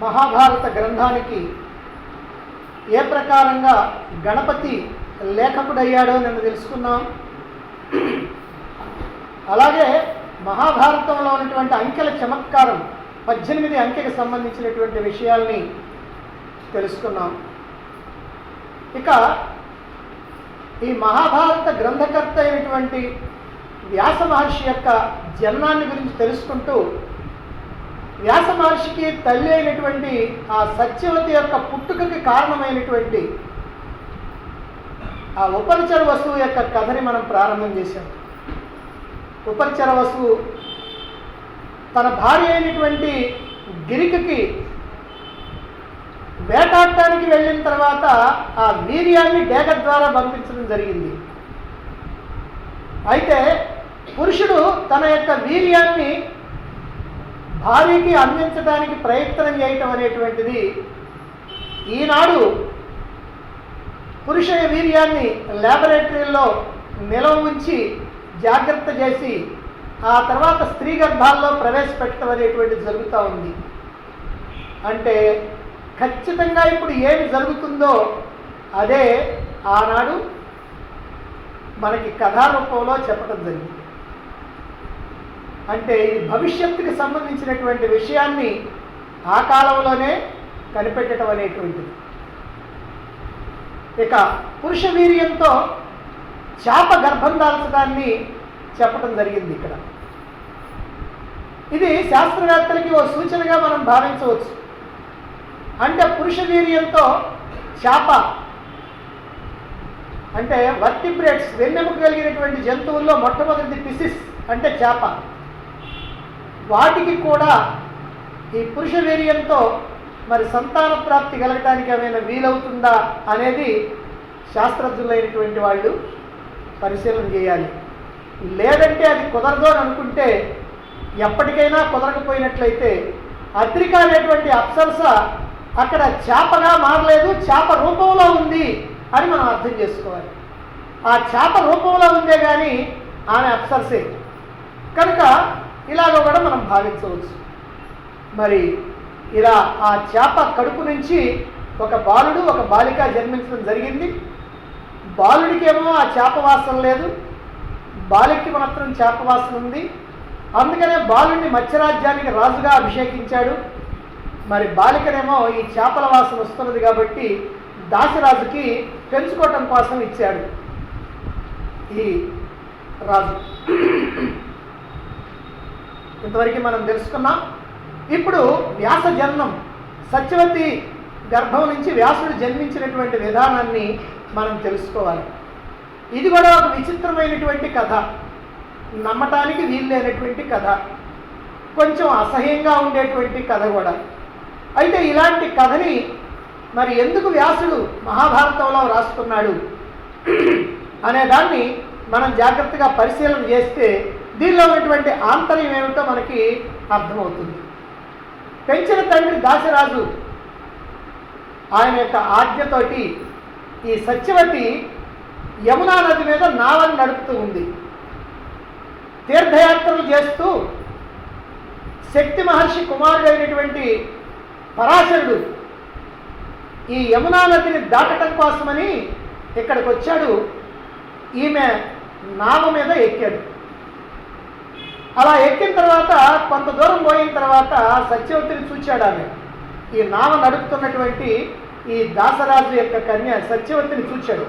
మహాభారత గ్రంథానికి ఏ ప్రకారంగా గణపతి లేఖకుడయ్యాడో నిన్న తెలుసుకున్నాం. అలాగే మహాభారతంలో ఉన్నటువంటి అంకెల చమత్కారం 18 అంకెకి సంబంధించినటువంటి విషయాల్ని తెలుసుకున్నాం. ఇక ఈ మహాభారత గ్రంథకర్త అయినటువంటి వ్యాస మహర్షి యొక్క జన్మాన్ని గురించి తెలుసుకుంటూ వ్యాస మహర్షికి తల్లి అయినటువంటి ఆ సత్యవతి యొక్క పుట్టుకకి కారణమైనటువంటి ఆ ఉపరిచర వస్తువు యొక్క కథని మనం ప్రారంభం చేశాం. ఉపరిచర వస్తువు తన భార్య అయినటువంటి గిరికకి వేటాడటానికి వెళ్ళిన తర్వాత ఆ వీర్యాన్ని డేగ ద్వారా పంపించడం జరిగింది. అయితే పురుషుడు తన యొక్క వీర్యాన్ని భార్యకి అందించడానికి ప్రయత్నం చేయటం అనేటువంటిది ఈనాడు పురుష వీర్యాన్ని ల్యాబొరేటరీలో నిల్వ ఉంచి జాగ్రత్త చేసి ఆ తర్వాత స్త్రీ గర్భాల్లో ప్రవేశపెట్టడం అనేటువంటిది జరుగుతూ ఉంది. అంటే ఖచ్చితంగా ఇప్పుడు ఏమి జరుగుతుందో అదే ఆనాడు మనకి కథారూపంలో చెప్పడం జరిగింది. అంటే ఇది భవిష్యత్తుకి సంబంధించినటువంటి విషయాన్ని ఆ కాలంలోనే కనిపెట్టడం అనేటువంటిది. ఇక పురుష వీర్యంతో చేప గర్భం దాల్చడాన్ని చెప్పడం జరిగింది. ఇక్కడ ఇది శాస్త్రవేత్తలకి ఓ సూచనగా మనం భావించవచ్చు. అంటే పురుష వీర్యంతో చేప అంటే వర్టిబ్రేట్స్ వెన్నెముక కలిగినటువంటి జంతువుల్లో మొట్టమొదటిది పిసిస్ అంటే చేప. వాటికి కూడా ఈ పురుష వీర్యంతో మరి సంతాన ప్రాప్తి కలగటానికి ఏమైనా వీలవుతుందా అనేది శాస్త్రజ్ఞులైనటువంటి వాళ్ళు పరిశీలన చేయాలి. లేదంటే అది కుదరదు అని అనుకుంటే ఎప్పటికైనా కుదరకపోయినట్లయితే అద్రిక అనేటువంటి అప్సరస అక్కడ చేపగా మారలేదు, చేప రూపంలో ఉంది అని మనం అర్థం చేసుకోవాలి. ఆ చేప రూపంలో ఉందే కానీ ఆమె అప్సరసే కనుక ఇలాగ కూడా మనం భావించవచ్చు. మరి ఇలా ఆ చేప కడుపు నుంచి ఒక బాలుడు ఒక బాలిక జన్మించడం జరిగింది. బాలుడికేమో ఆ చేప వాసన లేదు, బాలికకి మాత్రం చేప వాసన ఉంది. అందుకనే బాలుడిని మత్స్యరాజ్యానికి రాజుగా అభిషేకించాడు. మరి బాలికనేమో ఈ చేపల వాసన వస్తున్నది కాబట్టి దాసరాజుకి పెంచుకోవటం కోసం ఇచ్చాడు ఈ రాజు. ఇంతవరకు మనం తెలుసుకున్నాం. ఇప్పుడు వ్యాస జన్మం, సత్యవతి గర్భం నుంచి వ్యాసుడు జన్మించినటువంటి విధానాన్ని మనం తెలుసుకోవాలి. ఇది కూడా ఒక విచిత్రమైనటువంటి కథ, నమ్మటానికి వీల్లేనటువంటి కథ, కొంచెం అసహ్యంగా ఉండేటువంటి కథ కూడా. అయితే ఇలాంటి కథని మరి ఎందుకు వ్యాసుడు మహాభారతంలో రాసుకున్నాడు అనే దాన్ని మనం జాగ్రత్తగా పరిశీలన చేస్తే దీనిలో ఉన్నటువంటి ఆంతర్యం ఏమిటో మనకి అర్థమవుతుంది. పెంచిన తండ్రి దాశరాజు ఆయన యొక్క ఆజ్ఞతోటి ఈ సత్యవతి యమునా నది మీద నావని నడుపుతూ ఉంది. తీర్థయాత్రలు చేస్తూ శక్తి మహర్షి కుమారుడైనటువంటి పరాశరుడు ఈ యమునా నదిని దాటడం కోసమని ఇక్కడికి వచ్చాడు. ఈమె నావ మీద ఎక్కాడు. అలా ఎక్కిన తర్వాత కొంత దూరం పోయిన తర్వాత సత్యవతిని చూచాడు. ఆమె ఈ నావ నడుపుతున్నటువంటి ఈ దాసరాజు యొక్క కన్య సత్యవతిని చూచాడు.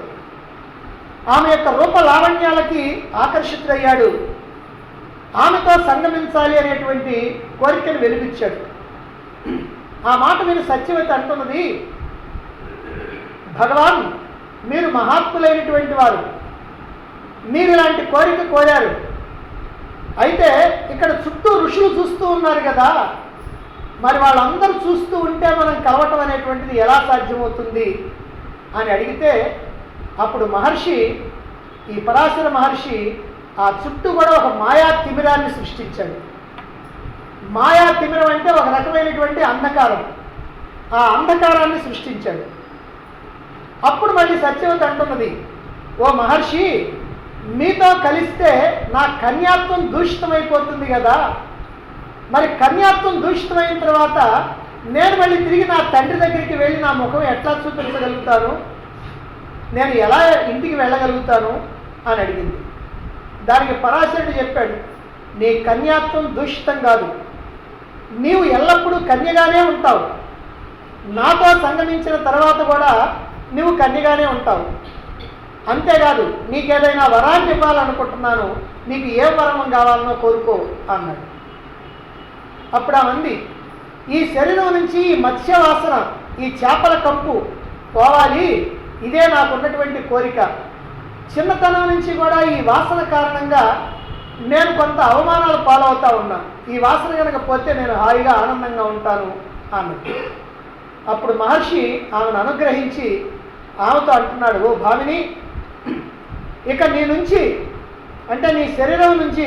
ఆమె యొక్క రూప లావణ్యాలకి ఆకర్షితుడయ్యాడు. ఆమెతో సంగమించాలి అనేటువంటి కోరికను వెలిగించాడు. ఆ మాట విని సత్యవతి అంటున్నది, భగవాన్ మీరు మహాత్ములైనటువంటి వారు, మీరు ఇలాంటి కోరిక కోరారు. అయితే ఇక్కడ చుట్టూ ఋషులు చూస్తూ ఉన్నారు కదా, మరి వాళ్ళందరూ చూస్తూ ఉంటే మనం కలవటం అనేటువంటిది ఎలా సాధ్యమవుతుంది అని అడిగితే అప్పుడు మహర్షి, ఈ పరాశర మహర్షి ఆ చుట్టూ కూడా ఒక మాయా తిమిరాన్ని సృష్టించాడు. మాయా తిమిరం అంటే ఒక రకమైనటువంటి అంధకారం. ఆ అంధకారాన్ని సృష్టించాడు. అప్పుడు మళ్ళీ సత్యవతి అంటున్నది, ఓ మహర్షి మీతో కలిస్తే నా కన్యాత్వం దూషితమైపోతుంది కదా, మరి కన్యాత్వం దూషితమైన తర్వాత నేను మళ్ళీ తిరిగి నా తండ్రి దగ్గరికి వెళ్ళి నా ముఖం ఎట్లా చూపించగలుగుతాను, నేను ఎలా ఇంటికి వెళ్ళగలుగుతాను అని అడిగింది. దానికి పరాశరుడు చెప్పాడు, నీ కన్యాత్వం దూషితం కాదు, నీవు ఎల్లప్పుడూ కన్యగానే ఉంటావు, నాతో సంగమించిన తర్వాత కూడా నువ్వు కన్యగానే ఉంటావు. అంతేకాదు నీకేదైనా వరాన్ని ఇవ్వాలనుకుంటున్నాను, నీకు ఏ వరం కావాలనో కోరుకో అన్నాడు. అప్పుడు ఆమంది, ఈ శరీరం నుంచి ఈ మత్స్యవాసన, ఈ చేపల కంపు పోవాలి, ఇదే నాకున్నటువంటి కోరిక. చిన్నతనం నుంచి కూడా ఈ వాసన కారణంగా నేను కొంత అవమానాలు పాలవుతా ఉన్నా, ఈ వాసన కనుక పోతే నేను హాయిగా ఆనందంగా ఉంటాను అన్నది. అప్పుడు మహర్షి ఆమెను అనుగ్రహించి ఆమెతో అంటున్నాడు, ఓ భామిని, ఇక నీ నుంచి అంటే నీ శరీరం నుంచి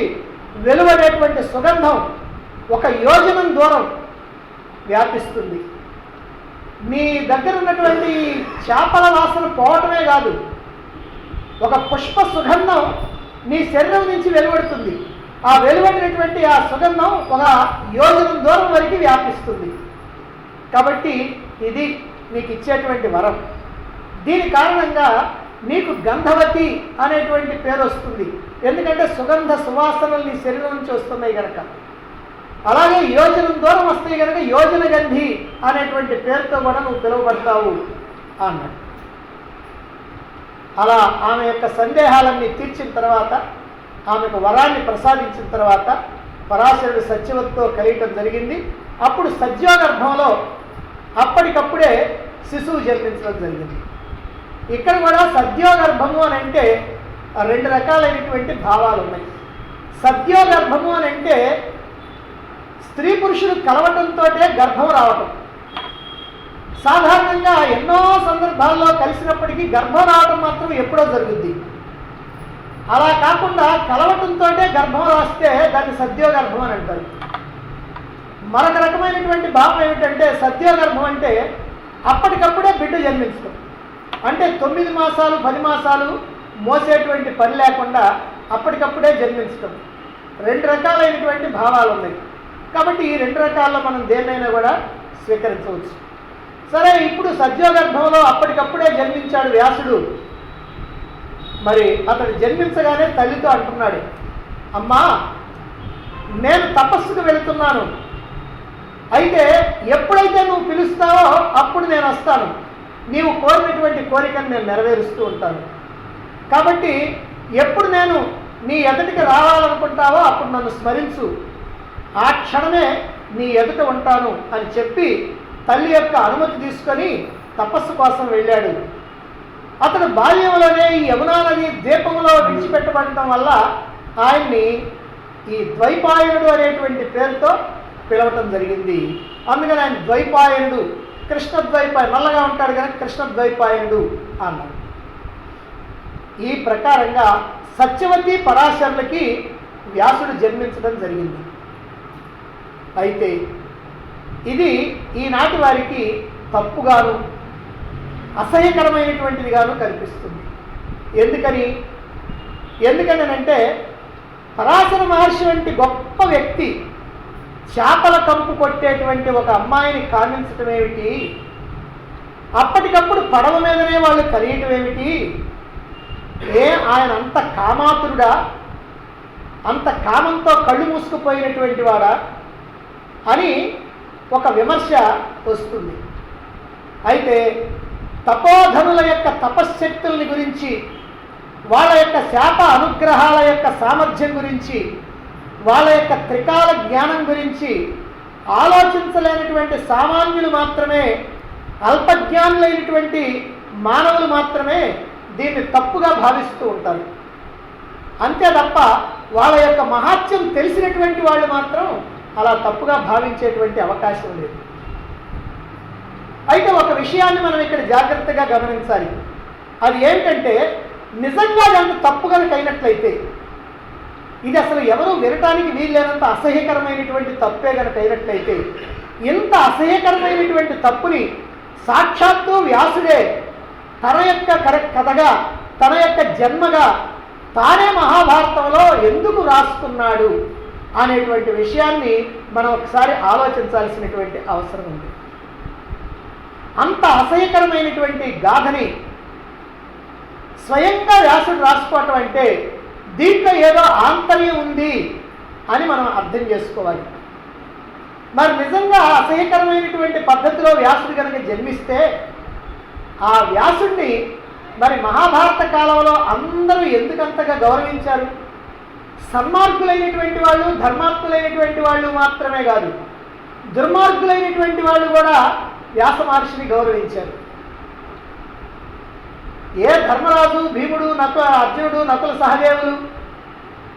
వెలువడేటువంటి సుగంధం 1 యోజనం దూరం వ్యాపిస్తుంది. నీ దగ్గర ఉన్నటువంటి చేపల వాసన పోవటమే కాదు, ఒక పుష్ప సుగంధం నీ శరీరం నుంచి వెలువడుతుంది. ఆ వెలువడినటువంటి ఆ సుగంధం 1 యోజనం దూరం వరకు వ్యాపిస్తుంది. కాబట్టి ఇది నీకు ఇచ్చేటువంటి వరం. దీని కారణంగా నీకు గంధవతి అనేటువంటి పేరు వస్తుంది, ఎందుకంటే సుగంధ సువాసనలు నీ శరీరం నుంచి వస్తున్నాయి కనుక. అలాగే యోజనం దూరం వస్తాయి కనుక యోజన గంధి అనేటువంటి పేరుతో కూడా నువ్వు పిలువబడతావు అన్నాడు. అలా ఆమె యొక్క సందేహాలన్నీ తీర్చిన తర్వాత, ఆమెకు వరాన్ని ప్రసాదించిన తర్వాత పరాశరుడు సత్యవతితో కలియటం జరిగింది. అప్పుడు సద్యోగర్భంలో అప్పటికప్పుడే శిశువు జన్మించడం జరిగింది. ఇక్కడ కూడా సద్యోగర్భము అని అంటే 2 రకాలైనటువంటి భావాలు ఉన్నాయి. సద్యోగర్భము అని అంటే స్త్రీ పురుషులు కలవటంతో గర్భం రావటం. సాధారణంగా ఎన్నో సందర్భాల్లో కలిసినప్పటికీ గర్భం రావడం మాత్రం ఎప్పుడో జరుగుద్ది. అలా కాకుండా కలవటంతో గర్భం రాస్తే దాన్ని సద్యోగర్భం అని అంటారు. మరొక రకమైనటువంటి భావం ఏమిటంటే సద్యోగర్భం అంటే అప్పటికప్పుడే బిడ్డ జన్మించడం, అంటే 9 మాసాలు 10 మాసాలు మోసేటువంటి పని లేకుండా అప్పటికప్పుడే జన్మించడం. 2 రకాలైనటువంటి భావాలు ఉన్నాయి. కాబట్టి ఈ 2 రకాల్లో మనం దేన్నైనా కూడా స్వీకరించవచ్చు. సరే, ఇప్పుడు సద్యోగర్భంలో అప్పటికప్పుడే జన్మించాడు వ్యాసుడు. మరి అతడు జన్మించగానే తల్లితో అంటున్నాడు, అమ్మా, నేను తపస్సుకు వెళుతున్నాను, అయితే ఎప్పుడైతే నువ్వు పిలుస్తావో అప్పుడు నేను వస్తాను, నీవు కోరినటువంటి కోరికను నేను నెరవేరుస్తూ ఉంటాను. కాబట్టి ఎప్పుడు నేను నీ ఎదుటికి రావాలనుకుంటావో అప్పుడు నన్ను స్మరించు, ఆ క్షణమే నీ ఎదుట ఉంటాను అని చెప్పి తల్లి యొక్క అనుమతి తీసుకొని తపస్సు కోసం వెళ్ళాడు. అతడు బాల్యంలోనే ఈ యమునా నది ద్వీపంలో విడిచిపెట్టబడటం వల్ల ఆయన్ని ఈ ద్వైపాయనుడు అనేటువంటి పేరుతో పిలవటం జరిగింది. అందుకని ఆయన ద్వైపాయనుడు, కృష్ణద్వైపాయనుడు, నల్లగా ఉంటాడు కనుక కృష్ణద్వైపాయనుడు అన్నాడు. ఈ ప్రకారంగా సత్యవతి పరాశరులకి వ్యాసుడు జన్మించడం జరిగింది. అయితే ఇది ఈనాటి వారికి తప్పుగాను అసహ్యకరమైనటువంటిదిగాను కనిపిస్తుంది. ఎందుకనంటే పరాశర మహర్షి వంటి గొప్ప వ్యక్తి చేపల కంపు కొట్టేటువంటి ఒక అమ్మాయిని కామించటం ఏమిటి, అప్పటికప్పుడు పడవ మీదనే వాళ్ళు కలియటం ఏమిటి, ఆయన అంత కామాతురుడా, అంత కామంతో కళ్ళు మూసుకుపోయినటువంటి వాడా అని ఒక విమర్శ వస్తుంది. అయితే తపోధనుల యొక్క తపశ్శక్తుల్ని గురించి, వాళ్ళ యొక్క శాప అనుగ్రహాల యొక్క సామర్థ్యం గురించి, వాళ్ళ యొక్క త్రికాల జ్ఞానం గురించి ఆలోచించలేనటువంటి సామాన్యులు మాత్రమే, అల్పజ్ఞానులైనటువంటి మానవులు మాత్రమే దీన్ని తప్పుగా భావిస్తూ ఉంటారు. అంతే తప్ప వాళ్ళ యొక్క మహాత్మ్యం తెలిసినటువంటి వాళ్ళు మాత్రం అలా తప్పుగా భావించేటువంటి అవకాశం లేదు. అయితే ఒక విషయాన్ని మనం ఇక్కడ జాగ్రత్తగా గమనించాలి. అది ఏమిటంటే, నిజంగా దాన్ని తప్పు కనుక అయినట్లయితే, ఇది అసలు ఎవరు వినటానికి వీల్లేనంత అసహ్యకరమైనటువంటి తప్పే కనుక అయినట్లయితే, ఇంత అసహ్యకరమైనటువంటి తప్పుని సాక్షాత్తు వ్యాసుడే తన యొక్క కథగా, తన యొక్క జన్మగా తానే మహాభారతంలో ఎందుకు రాసుకున్నాడు అనేటువంటి విషయాన్ని మనం ఒకసారి ఆలోచించాల్సినటువంటి అవసరం ఉంది. అంత అసహ్యకరమైనటువంటి గాథని స్వయంగా వ్యాసుడు రాసుకోవటం అంటే దీంట్లో ఏదో ఆంతర్యం ఉంది అని మనం అర్థం చేసుకోవాలి. మరి నిజంగా అసహ్యకరమైనటువంటి పద్ధతిలో వ్యాసుడు కనుక జన్మిస్తే ఆ వ్యాసుడిని మరి మహాభారత కాలంలో అందరూ ఎందుకంతగా గౌరవించారు? సన్మార్గులైనటువంటి వాళ్ళు, ధర్మాత్ములైనటువంటి వాళ్ళు మాత్రమే కాదు, దుర్మార్గులైనటువంటి వాళ్ళు కూడా వ్యాస మహర్షిని గౌరవించారు. ఏ ధర్మరాజు, భీముడు, అర్జునుడు, నకుల సహదేవులు,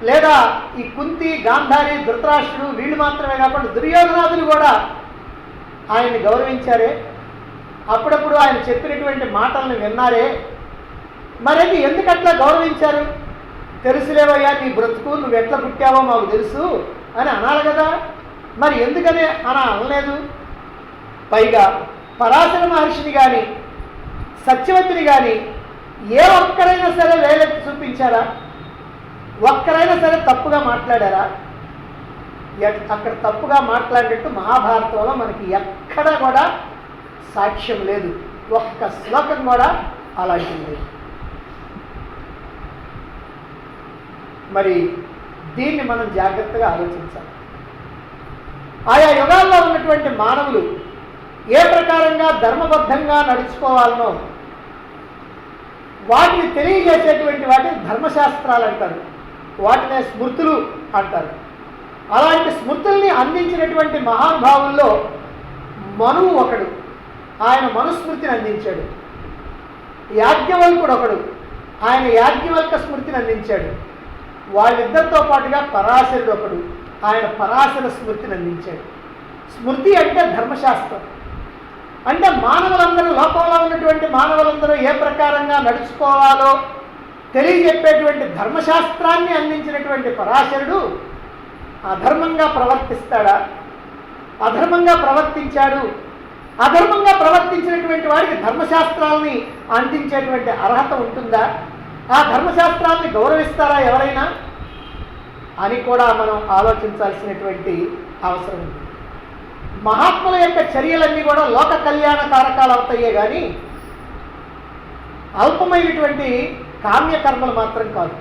లేదా ఈ కుంతి, గాంధారి, ధృతరాష్ట్రుడు వీళ్ళు మాత్రమే కాకుండా దుర్యోధనాదులు కూడా ఆయన్ని గౌరవించారే. అప్పుడప్పుడు ఆయన చెప్పినటువంటి మాటలను విన్నారే. మరేంటి ఎందుకట్లా గౌరవించారు? తెలుసులేవయ్యా నీ బ్రతుకు, నువ్వు ఎట్లా పుట్టావో మాకు తెలుసు అని అనాలి కదా. మరి ఎందుకని అనలేదు? పైగా పరాశర మహర్షిని కానీ సత్యవతిని కానీ ఏ ఒక్కరైనా సరే వేలెత్తి చూపించారా? ఒక్కరైనా సరే తప్పుగా మాట్లాడారా? అక్కడ తప్పుగా మాట్లాడినట్టు మహాభారతంలో మనకి ఎక్కడా కూడా సాక్ష్యం లేదు. ఒక్క శ్లోకం కూడా అలాంటిది లేదు. మరి దీన్ని మనం జాగ్రత్తగా ఆలోచించాలి. ఆయా యుగాల్లో ఉన్నటువంటి మానవులు ఏ ప్రకారంగా ధర్మబద్ధంగా నడుచుకోవాలనో వాటిని తెలియజేసేటువంటి వాటిని ధర్మశాస్త్రాలు అంటారు, వాటినే స్మృతులు అంటారు. అలాంటి స్మృతుల్ని అందించినటువంటి మహానుభావుల్లో మనువు ఒకడు, ఆయన మనుస్మృతిని అందించాడు. యాజ్ఞవల్కుడు ఒకడు, ఆయన యాజ్ఞవల్క స్మృతిని అందించాడు. వాళ్ళిద్దరితో పాటుగా పరాశరుడు ఒకడు, ఆయన పరాశర స్మృతిని అందించాడు. స్మృతి అంటే ధర్మశాస్త్రం, అంటే మానవులందరూ, లోకంలో ఉన్నటువంటి మానవులందరూ ఏ ప్రకారంగా నడుచుకోవాలో తెలియజెప్పేటువంటి ధర్మశాస్త్రాన్ని అందించినటువంటి పరాశరుడు అధర్మంగా ప్రవర్తిస్తాడా? అధర్మంగా ప్రవర్తించాడు. అధర్మంగా ప్రవర్తించినటువంటి వాడికి ధర్మశాస్త్రాలని అందించేటువంటి అర్హత ఉంటుందా? ఆ ధర్మశాస్త్రాలని గౌరవిస్తారా ఎవరైనా అని కూడా మనం ఆలోచించాల్సినటువంటి అవసరం ఉంది. మహాత్ముల యొక్క చర్యలన్నీ కూడా లోక కళ్యాణ కారకాలు అవుతాయే కానీ అల్పమైనటువంటి కామ్యకర్మలు మాత్రం కాదు.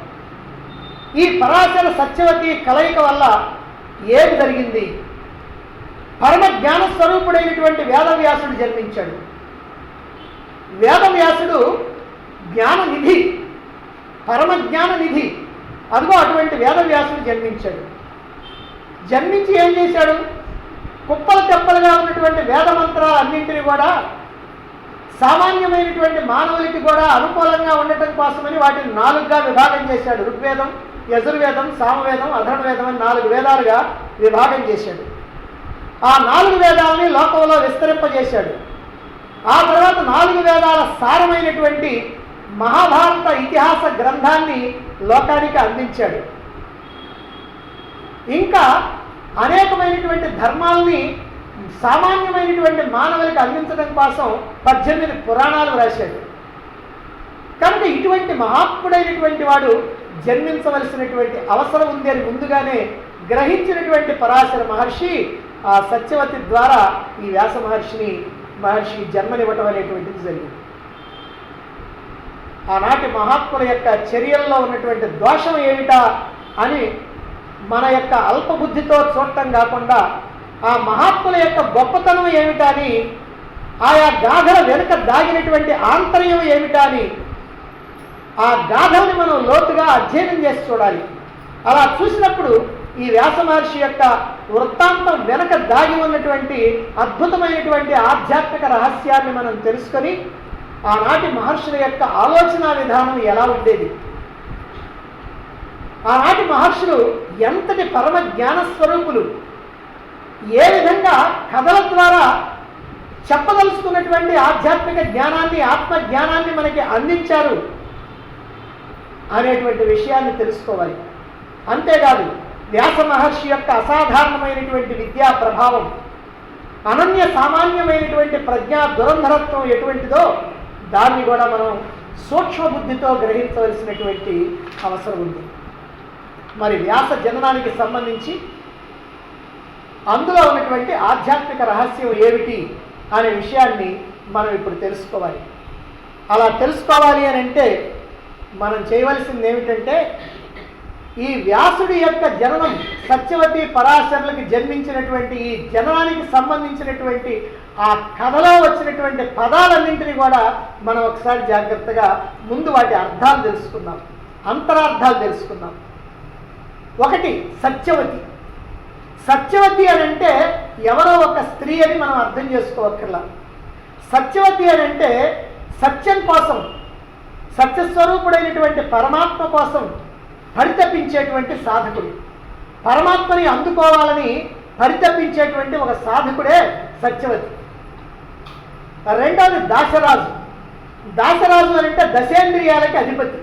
ఈ పరాశర సత్యవతి కలయిక వల్ల ఏం జరిగింది? పరమ జ్ఞాన స్వరూపుడైనటువంటి వేదవ్యాసుడు జన్మించాడు. వేదవ్యాసుడు జ్ఞాననిధి, పరమ జ్ఞాననిధి. అదిగో అటువంటి వేదవ్యాసుడు జన్మించాడు. జన్మించి ఏం చేశాడు? కుప్పలు తెప్పలుగా ఉన్నటువంటి వేదమంత్రాలన్నింటినీ కూడా సామాన్యమైనటువంటి మానవులకి కూడా అనుకూలంగా ఉండటం కోసమని వాటిని 4గా విభాగం చేశాడు. ఋగ్వేదం, యజుర్వేదం, సామవేదం, అధర్వవేదం అని 4 వేదాలుగా విభాగం చేశాడు. ఆ 4 వేదాలని లోకంలో విస్తరింపజేశాడు. ఆ తర్వాత 4 వేదాల సారమైనటువంటి మహాభారత ఇతిహాస గ్రంథాన్ని లోకానికి అందించాడు. ఇంకా అనేకమైనటువంటి ధర్మాల్ని సామాన్యమైనటువంటి మానవులకి అందించడం కోసం 18 పురాణాలు రాశాడు. కనుక ఇటువంటి మహాత్ముడైనటువంటి వాడు జన్మించవలసినటువంటి అవసరం ఉంది అని ముందుగానే గ్రహించినటువంటి పరాశర మహర్షి ఆ సత్యవతి ద్వారా ఈ వ్యాస మహర్షికి జన్మనివ్వటం అనేటువంటిది జరిగింది. ఆనాటి మహాత్ముల యొక్క చర్యల్లో ఉన్నటువంటి దోషం ఏమిటా అని మన యొక్క అల్పబుద్ధితో చూడటం కాకుండా ఆ మహాత్ముల యొక్క గొప్పతనం ఏమిటా అని, ఆయా గాథల వెనుక దాగినటువంటి ఆంతర్యం ఏమిటా అని ఆ గాథల్ని మనం లోతుగా అధ్యయనం చేసి చూడాలి. అలా చూసినప్పుడు ఈ వ్యాస మహర్షి యొక్క వృత్తాంతం వెనక దాగి ఉన్నటువంటి అద్భుతమైనటువంటి ఆధ్యాత్మిక రహస్యాన్ని మనం తెలుసుకొని ఆనాటి మహర్షుల యొక్క ఆలోచన విధానం ఎలా ఉండేది, ఆనాటి మహర్షులు ఎంతటి పరమ జ్ఞానస్వరూపులు, ఏ విధంగా కథల ద్వారా చెప్పదలుచుకున్నటువంటి ఆధ్యాత్మిక జ్ఞానాన్ని, ఆత్మజ్ఞానాన్ని మనకి అందించారు అనేటువంటి విషయాన్ని తెలుసుకోవాలి. అంతేకాదు వ్యాస మహర్షి యొక్క అసాధారణమైనటువంటి విద్యా ప్రభావం, అనన్య సామాన్యమైనటువంటి ప్రజ్ఞా దురంధరత్వం ఎటువంటిదో దాన్ని కూడా మనం సూక్ష్మ బుద్ధితో గ్రహించవలసినటువంటి అవసరం ఉంది. మరి వ్యాస జననానికి సంబంధించి అందులో ఉన్నటువంటి ఆధ్యాత్మిక రహస్యం ఏమిటి అనే విషయాన్ని మనం ఇప్పుడు తెలుసుకోవాలి. అలా తెలుసుకోవాలి అని అంటే మనం చేయవలసింది ఏమిటంటే, ఈ వ్యాసుడి యొక్క జననం, సత్యవతి పరాశరులకు జన్మించినటువంటి ఈ జననానికి సంబంధించినటువంటి ఆ కథలో వచ్చినటువంటి పదాలన్నింటినీ కూడా మనం ఒకసారి జాగ్రత్తగా ముందు వాటి అర్థాలు తెలుసుకుందాం, అంతరార్థాలు తెలుసుకుందాం. ఒకటి, సత్యవతి. సత్యవతి అని అంటే ఎవరో ఒక స్త్రీ అని మనం అర్థం చేసుకోవక్కర్లా. సత్యవతి అని అంటే సత్యం కోసం, సత్యస్వరూపుడైనటువంటి పరమాత్మ కోసం పరితపించేటువంటి సాధకుడు, పరమాత్మని అందుకోవాలని పరితపించేటువంటి ఒక సాధకుడే సత్యవతి. రెండవది దాశరాజు. దాశరాజు అని అంటే దశేంద్రియాలకి అధిపతి.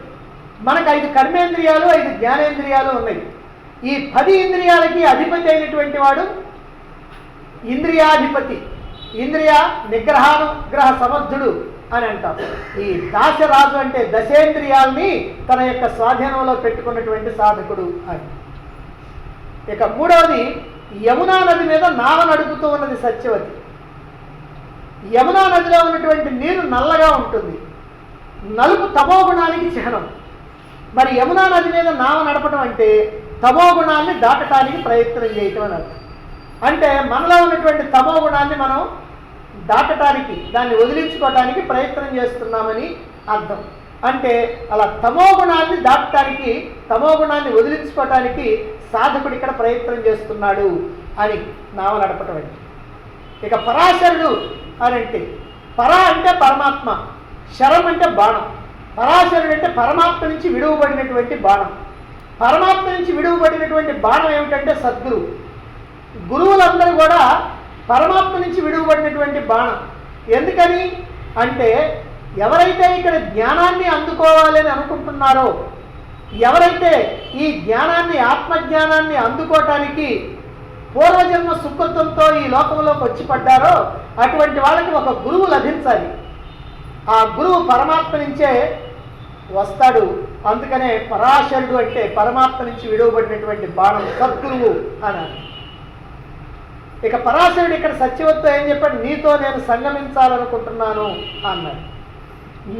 మనకు 5 కర్మేంద్రియాలు, 5 జ్ఞానేంద్రియాలు ఉన్నాయి. ఈ 10 ఇంద్రియాలకి అధిపతి అయినటువంటి వాడు ఇంద్రియాధిపతి, ఇంద్రియ నిగ్రహానుగ్రహ సమర్థుడు అని అంటాం. ఈ దాశరాజు అంటే దశేంద్రియాల్ని తన యొక్క స్వాధీనంలో పెట్టుకున్నటువంటి సాధకుడు అని. ఇక మూడవది, యమునా నది మీద నావ నడుపుతూ ఉన్నది సత్యవతి. యమునా నదిలో ఉన్నటువంటి నీరు నల్లగా ఉంటుంది, నలుపు తమోగుణానికి చిహ్నం. మరి యమునా నది మీద నావ నడపడం అంటే తమోగుణాన్ని దాటడానికి ప్రయత్నం చేయటం అని అర్థం. అంటే మనలో ఉన్నటువంటి తమోగుణాన్ని మనం దాటడానికి, దాన్ని వదిలించుకోవడానికి ప్రయత్నం చేస్తున్నామని అర్థం. అంటే అలా తమోగుణాన్ని దాటడానికి, తమోగుణాన్ని వదిలించుకోవటానికి సాధకుడు ఇక్కడ ప్రయత్నం చేస్తున్నాడు అని నావ నడపటం అంటే. ఇక పరాశరుడు అని అంటే, పరా అంటే పరమాత్మ, శరం అంటే బాణం. పరాశరుడు అంటే పరమాత్మ నుంచి విడువబడినటువంటి బాణం. పరమాత్మ నుంచి విడువబడినటువంటి బాణం ఏమిటంటే సద్గురువు. గురువులందరూ కూడా పరమాత్మ నుంచి విడువబడినటువంటి బాణం. ఎందుకని అంటే, ఎవరైతే ఇక్కడ జ్ఞానాన్ని అందుకోవాలని అనుకుంటున్నారో, ఎవరైతే ఈ జ్ఞానాన్ని, ఆత్మజ్ఞానాన్ని అందుకోవటానికి పూర్వజన్మ సుకృతంతో ఈ లోకంలోకి వచ్చి పడ్డారో అటువంటి వాళ్ళకి ఒక గురువు లభించాలి. ఆ గురువు పరమాత్మ నుంచే వస్తాడు. అందుకనే పరాశరుడు అంటే పరమాత్మ నుంచి విడువబడినటువంటి బాణం, సద్గురువు అన్నారు. ఇక పరాశరుడు ఇక్కడ సత్యవతితో ఏం చెప్పాడు? నీతో నేను సంగమించాలనుకుంటున్నాను అన్నాడు.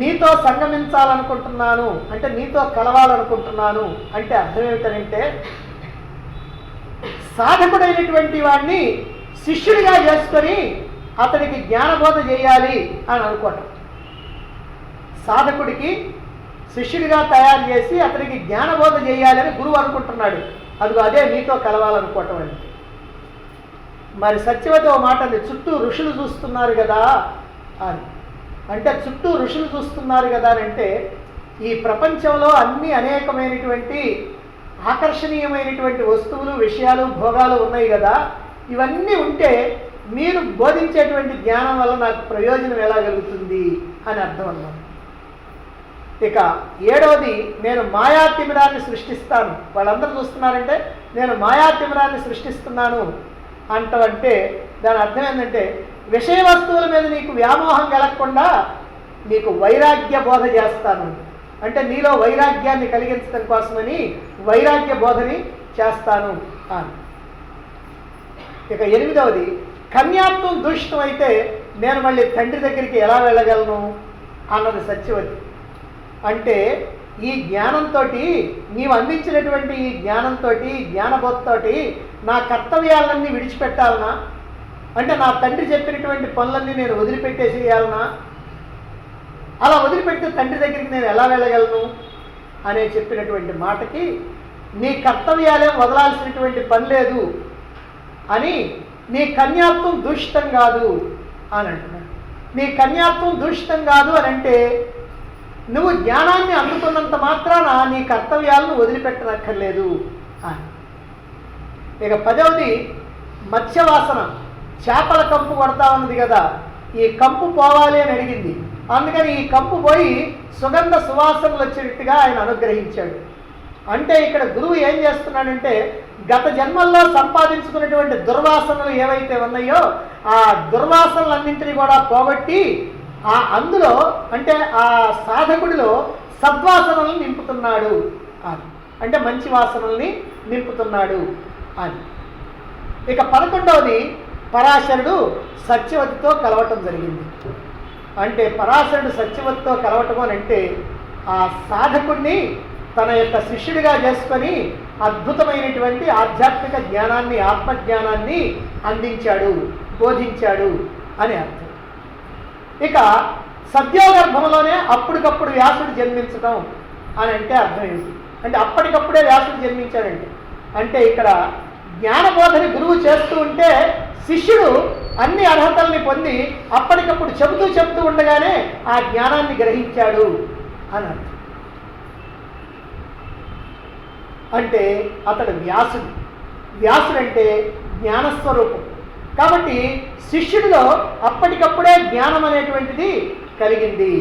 నీతో సంగమించాలనుకుంటున్నాను అంటే నీతో కలవాలనుకుంటున్నాను అంటే అర్థం ఏమిటంటే, సాధకుడైనటువంటి వాడిని శిష్యుడిగా చేసుకొని అతనికి జ్ఞానబోధ చేయాలి అని అనుకోవటం. సాధకుడికి శిష్యుడిగా తయారు చేసి అతనికి జ్ఞానబోధ చేయాలని గురువు అనుకుంటున్నాడు. అదే నీతో కలవాలనుకోవటం అంటే. మరి సత్యవతి ఓ మాట అంది, చుట్టూ ఋషులు చూస్తున్నారు కదా అని. అంటే చుట్టూ ఋషులు చూస్తున్నారు కదా అని అంటే, ఈ ప్రపంచంలో అన్ని అనేకమైనటువంటి ఆకర్షణీయమైనటువంటి వస్తువులు, విషయాలు, భోగాలు ఉన్నాయి కదా, ఇవన్నీ ఉంటే మీరు బోధించేటువంటి జ్ఞానం వల్ల నాకు ప్రయోజనం ఎలా కలుగుతుంది అని అర్థం అన్నాను. ఇక ఏడవది, నేను మాయాతిమిరాన్ని సృష్టిస్తాను. వాళ్ళందరూ చూస్తున్నారంటే నేను మాయాతిమిరాన్ని సృష్టిస్తున్నాను అంటవంటే దాని అర్థం ఏంటంటే, విషయ వస్తువుల మీద నీకు వ్యామోహం కలగకుండా నీకు వైరాగ్య బోధ చేస్తాను. అంటే నీలో వైరాగ్యాన్ని కలిగించడం కోసమని వైరాగ్య బోధని చేస్తాను అని. ఇక ఎనిమిదవది, కన్యాత్వం దూషితం అయితే నేను మళ్ళీ తండ్రి దగ్గరికి ఎలా వెళ్ళగలను అన్నది సత్యవతి. అంటే ఈ జ్ఞానంతో, నీవు అందించినటువంటి ఈ జ్ఞానంతో, జ్ఞానబోధతోటి నా కర్తవ్యాలన్నీ విడిచిపెట్టాలనా? అంటే నా తండ్రి చెప్పినటువంటి పనులన్నీ నేను వదిలిపెట్టేసేయాలనా? అలా వదిలిపెడితే తండ్రి దగ్గరికి నేను ఎలా వెళ్ళగలను అనే చెప్పినటువంటి మాటకి, నీ కర్తవ్యాలే వదలాల్సినటువంటి పని లేదు అని, నీ కన్యాత్వం దూషితం కాదు అని అంటున్నాడు. నీ కన్యాత్వం దూషితం కాదు అని అంటే నువ్వు జ్ఞానాన్ని అందుకున్నంత మాత్రాన నీ కర్తవ్యాలను వదిలిపెట్టనక్కర్లేదు అని. ఇక 10వది, మత్స్యవాసన. చేపల కంపు కొడతా ఉన్నది కదా, ఈ కంపు పోవాలి అని అడిగింది. అందుకని ఈ కంపు పోయి సుగంధ సువాసనలు వచ్చేట్టుగా ఆయన అనుగ్రహించాడు. అంటే ఇక్కడ గురువు ఏం చేస్తున్నాడంటే, గత జన్మల్లో సంపాదించుకున్నటువంటి దుర్వాసనలు ఏవైతే ఉన్నాయో ఆ దుర్వాసనలన్నింటినీ కూడా పోగొట్టి అందులో అంటే ఆ సాధకుడిలో సద్వాసనల్ని నింపుతున్నాడు అని. అంటే మంచి వాసనల్ని నింపుతున్నాడు అని. ఇక 11వది, పరాశరుడు సత్యవతితో కలవటం జరిగింది. అంటే పరాశరుడు సత్యవతితో కలవటం అని అంటే ఆ సాధకుడిని తన యొక్క శిష్యుడిగా చేసుకొని అద్భుతమైనటువంటి ఆధ్యాత్మిక జ్ఞానాన్ని, ఆత్మజ్ఞానాన్ని అందించాడు, బోధించాడు అని అర్థం. ఇక సద్యోగర్భంలోనే అప్పటికప్పుడు వ్యాసుడు జన్మించడం అని అంటే అర్థం ఏంటి అంటే అప్పటికప్పుడే వ్యాసుడు జన్మించాడంటే అంటే ఇక్కడ జ్ఞానబోధని గురువు చేస్తూ ఉంటే శిష్యుడు అన్ని అర్హతల్ని పొంది అప్పటికప్పుడు చెబుతూ ఉండగానే ఆ జ్ఞానాన్ని గ్రహించాడు అని అర్థం. అంటే అతడు వ్యాసుడు అంటే జ్ఞానస్వరూపం. కాబట్టి శిష్యుడిలో అప్పటికప్పుడే జ్ఞానం అనేటువంటిది కలిగింది.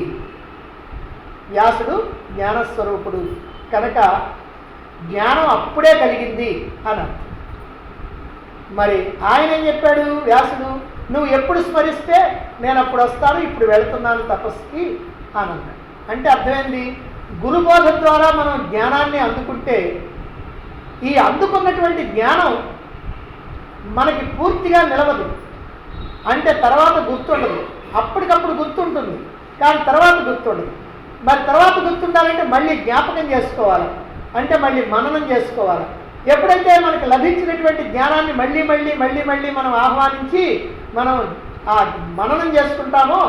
వ్యాసుడు జ్ఞానస్వరూపుడు కనుక జ్ఞానం అప్పుడే కలిగింది అని అర్థం. మరి ఆయన ఏం చెప్పాడు వ్యాసుడు, నువ్వు ఎప్పుడు స్మరిస్తే నేను అప్పుడు వస్తాను, ఇప్పుడు వెళుతున్నాను తపస్సుకి అని అన్నాడు. అంటే అర్థమైంది, గురుబోధ ద్వారా మనం జ్ఞానాన్ని అందుకుంటే ఈ అందుకున్నటువంటి జ్ఞానం మనకి పూర్తిగా నిలవదు. అంటే తర్వాత గుర్తుండదు. అప్పటికప్పుడు గుర్తుంటుంది కానీ తర్వాత గుర్తుండదు. మరి తర్వాత గుర్తుండాలంటే మళ్ళీ జ్ఞాపకం చేసుకోవాలి, అంటే మళ్ళీ మననం చేసుకోవాలి. ఎప్పుడైతే మనకు లభించినటువంటి జ్ఞానాన్ని మళ్ళీ మనం ఆహ్వానించి మనం ఆ మననం చేసుకుంటామో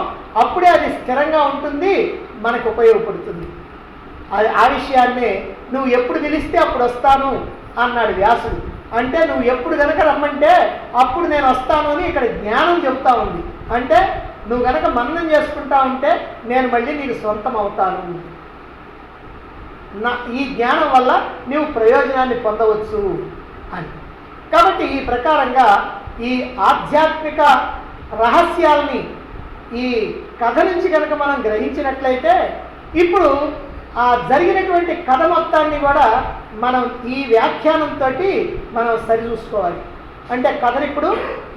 అప్పుడే అది స్థిరంగా ఉంటుంది, మనకు ఉపయోగపడుతుంది. ఆ విషయాన్నే నువ్వు ఎప్పుడు పిలిస్తే అప్పుడు వస్తాను అన్నాడు వ్యాసుడు. అంటే నువ్వు ఎప్పుడు కనుక రమ్మంటే అప్పుడు నేను వస్తాను అని ఇక్కడ జ్ఞానం చెప్తా ఉంది. అంటే నువ్వు కనుక మననం చేసుకుంటా ఉంటే నేను మళ్ళీ నీకు సొంతం అవుతాను. ఈ జ్ఞానం వల్ల నీవు ప్రయోజనాన్ని పొందవచ్చు అని. కాబట్టి ఈ ప్రకారంగా ఈ ఆధ్యాత్మిక రహస్యాల్ని ఈ కథ నుంచి కనుక మనం గ్రహించినట్లయితే ఇప్పుడు ఆ జరిగినటువంటి కథ మొత్తాన్ని కూడా మనం ఈ వ్యాఖ్యానంతో మనం సరిచూసుకోవాలి. అంటే కథని ఇప్పుడు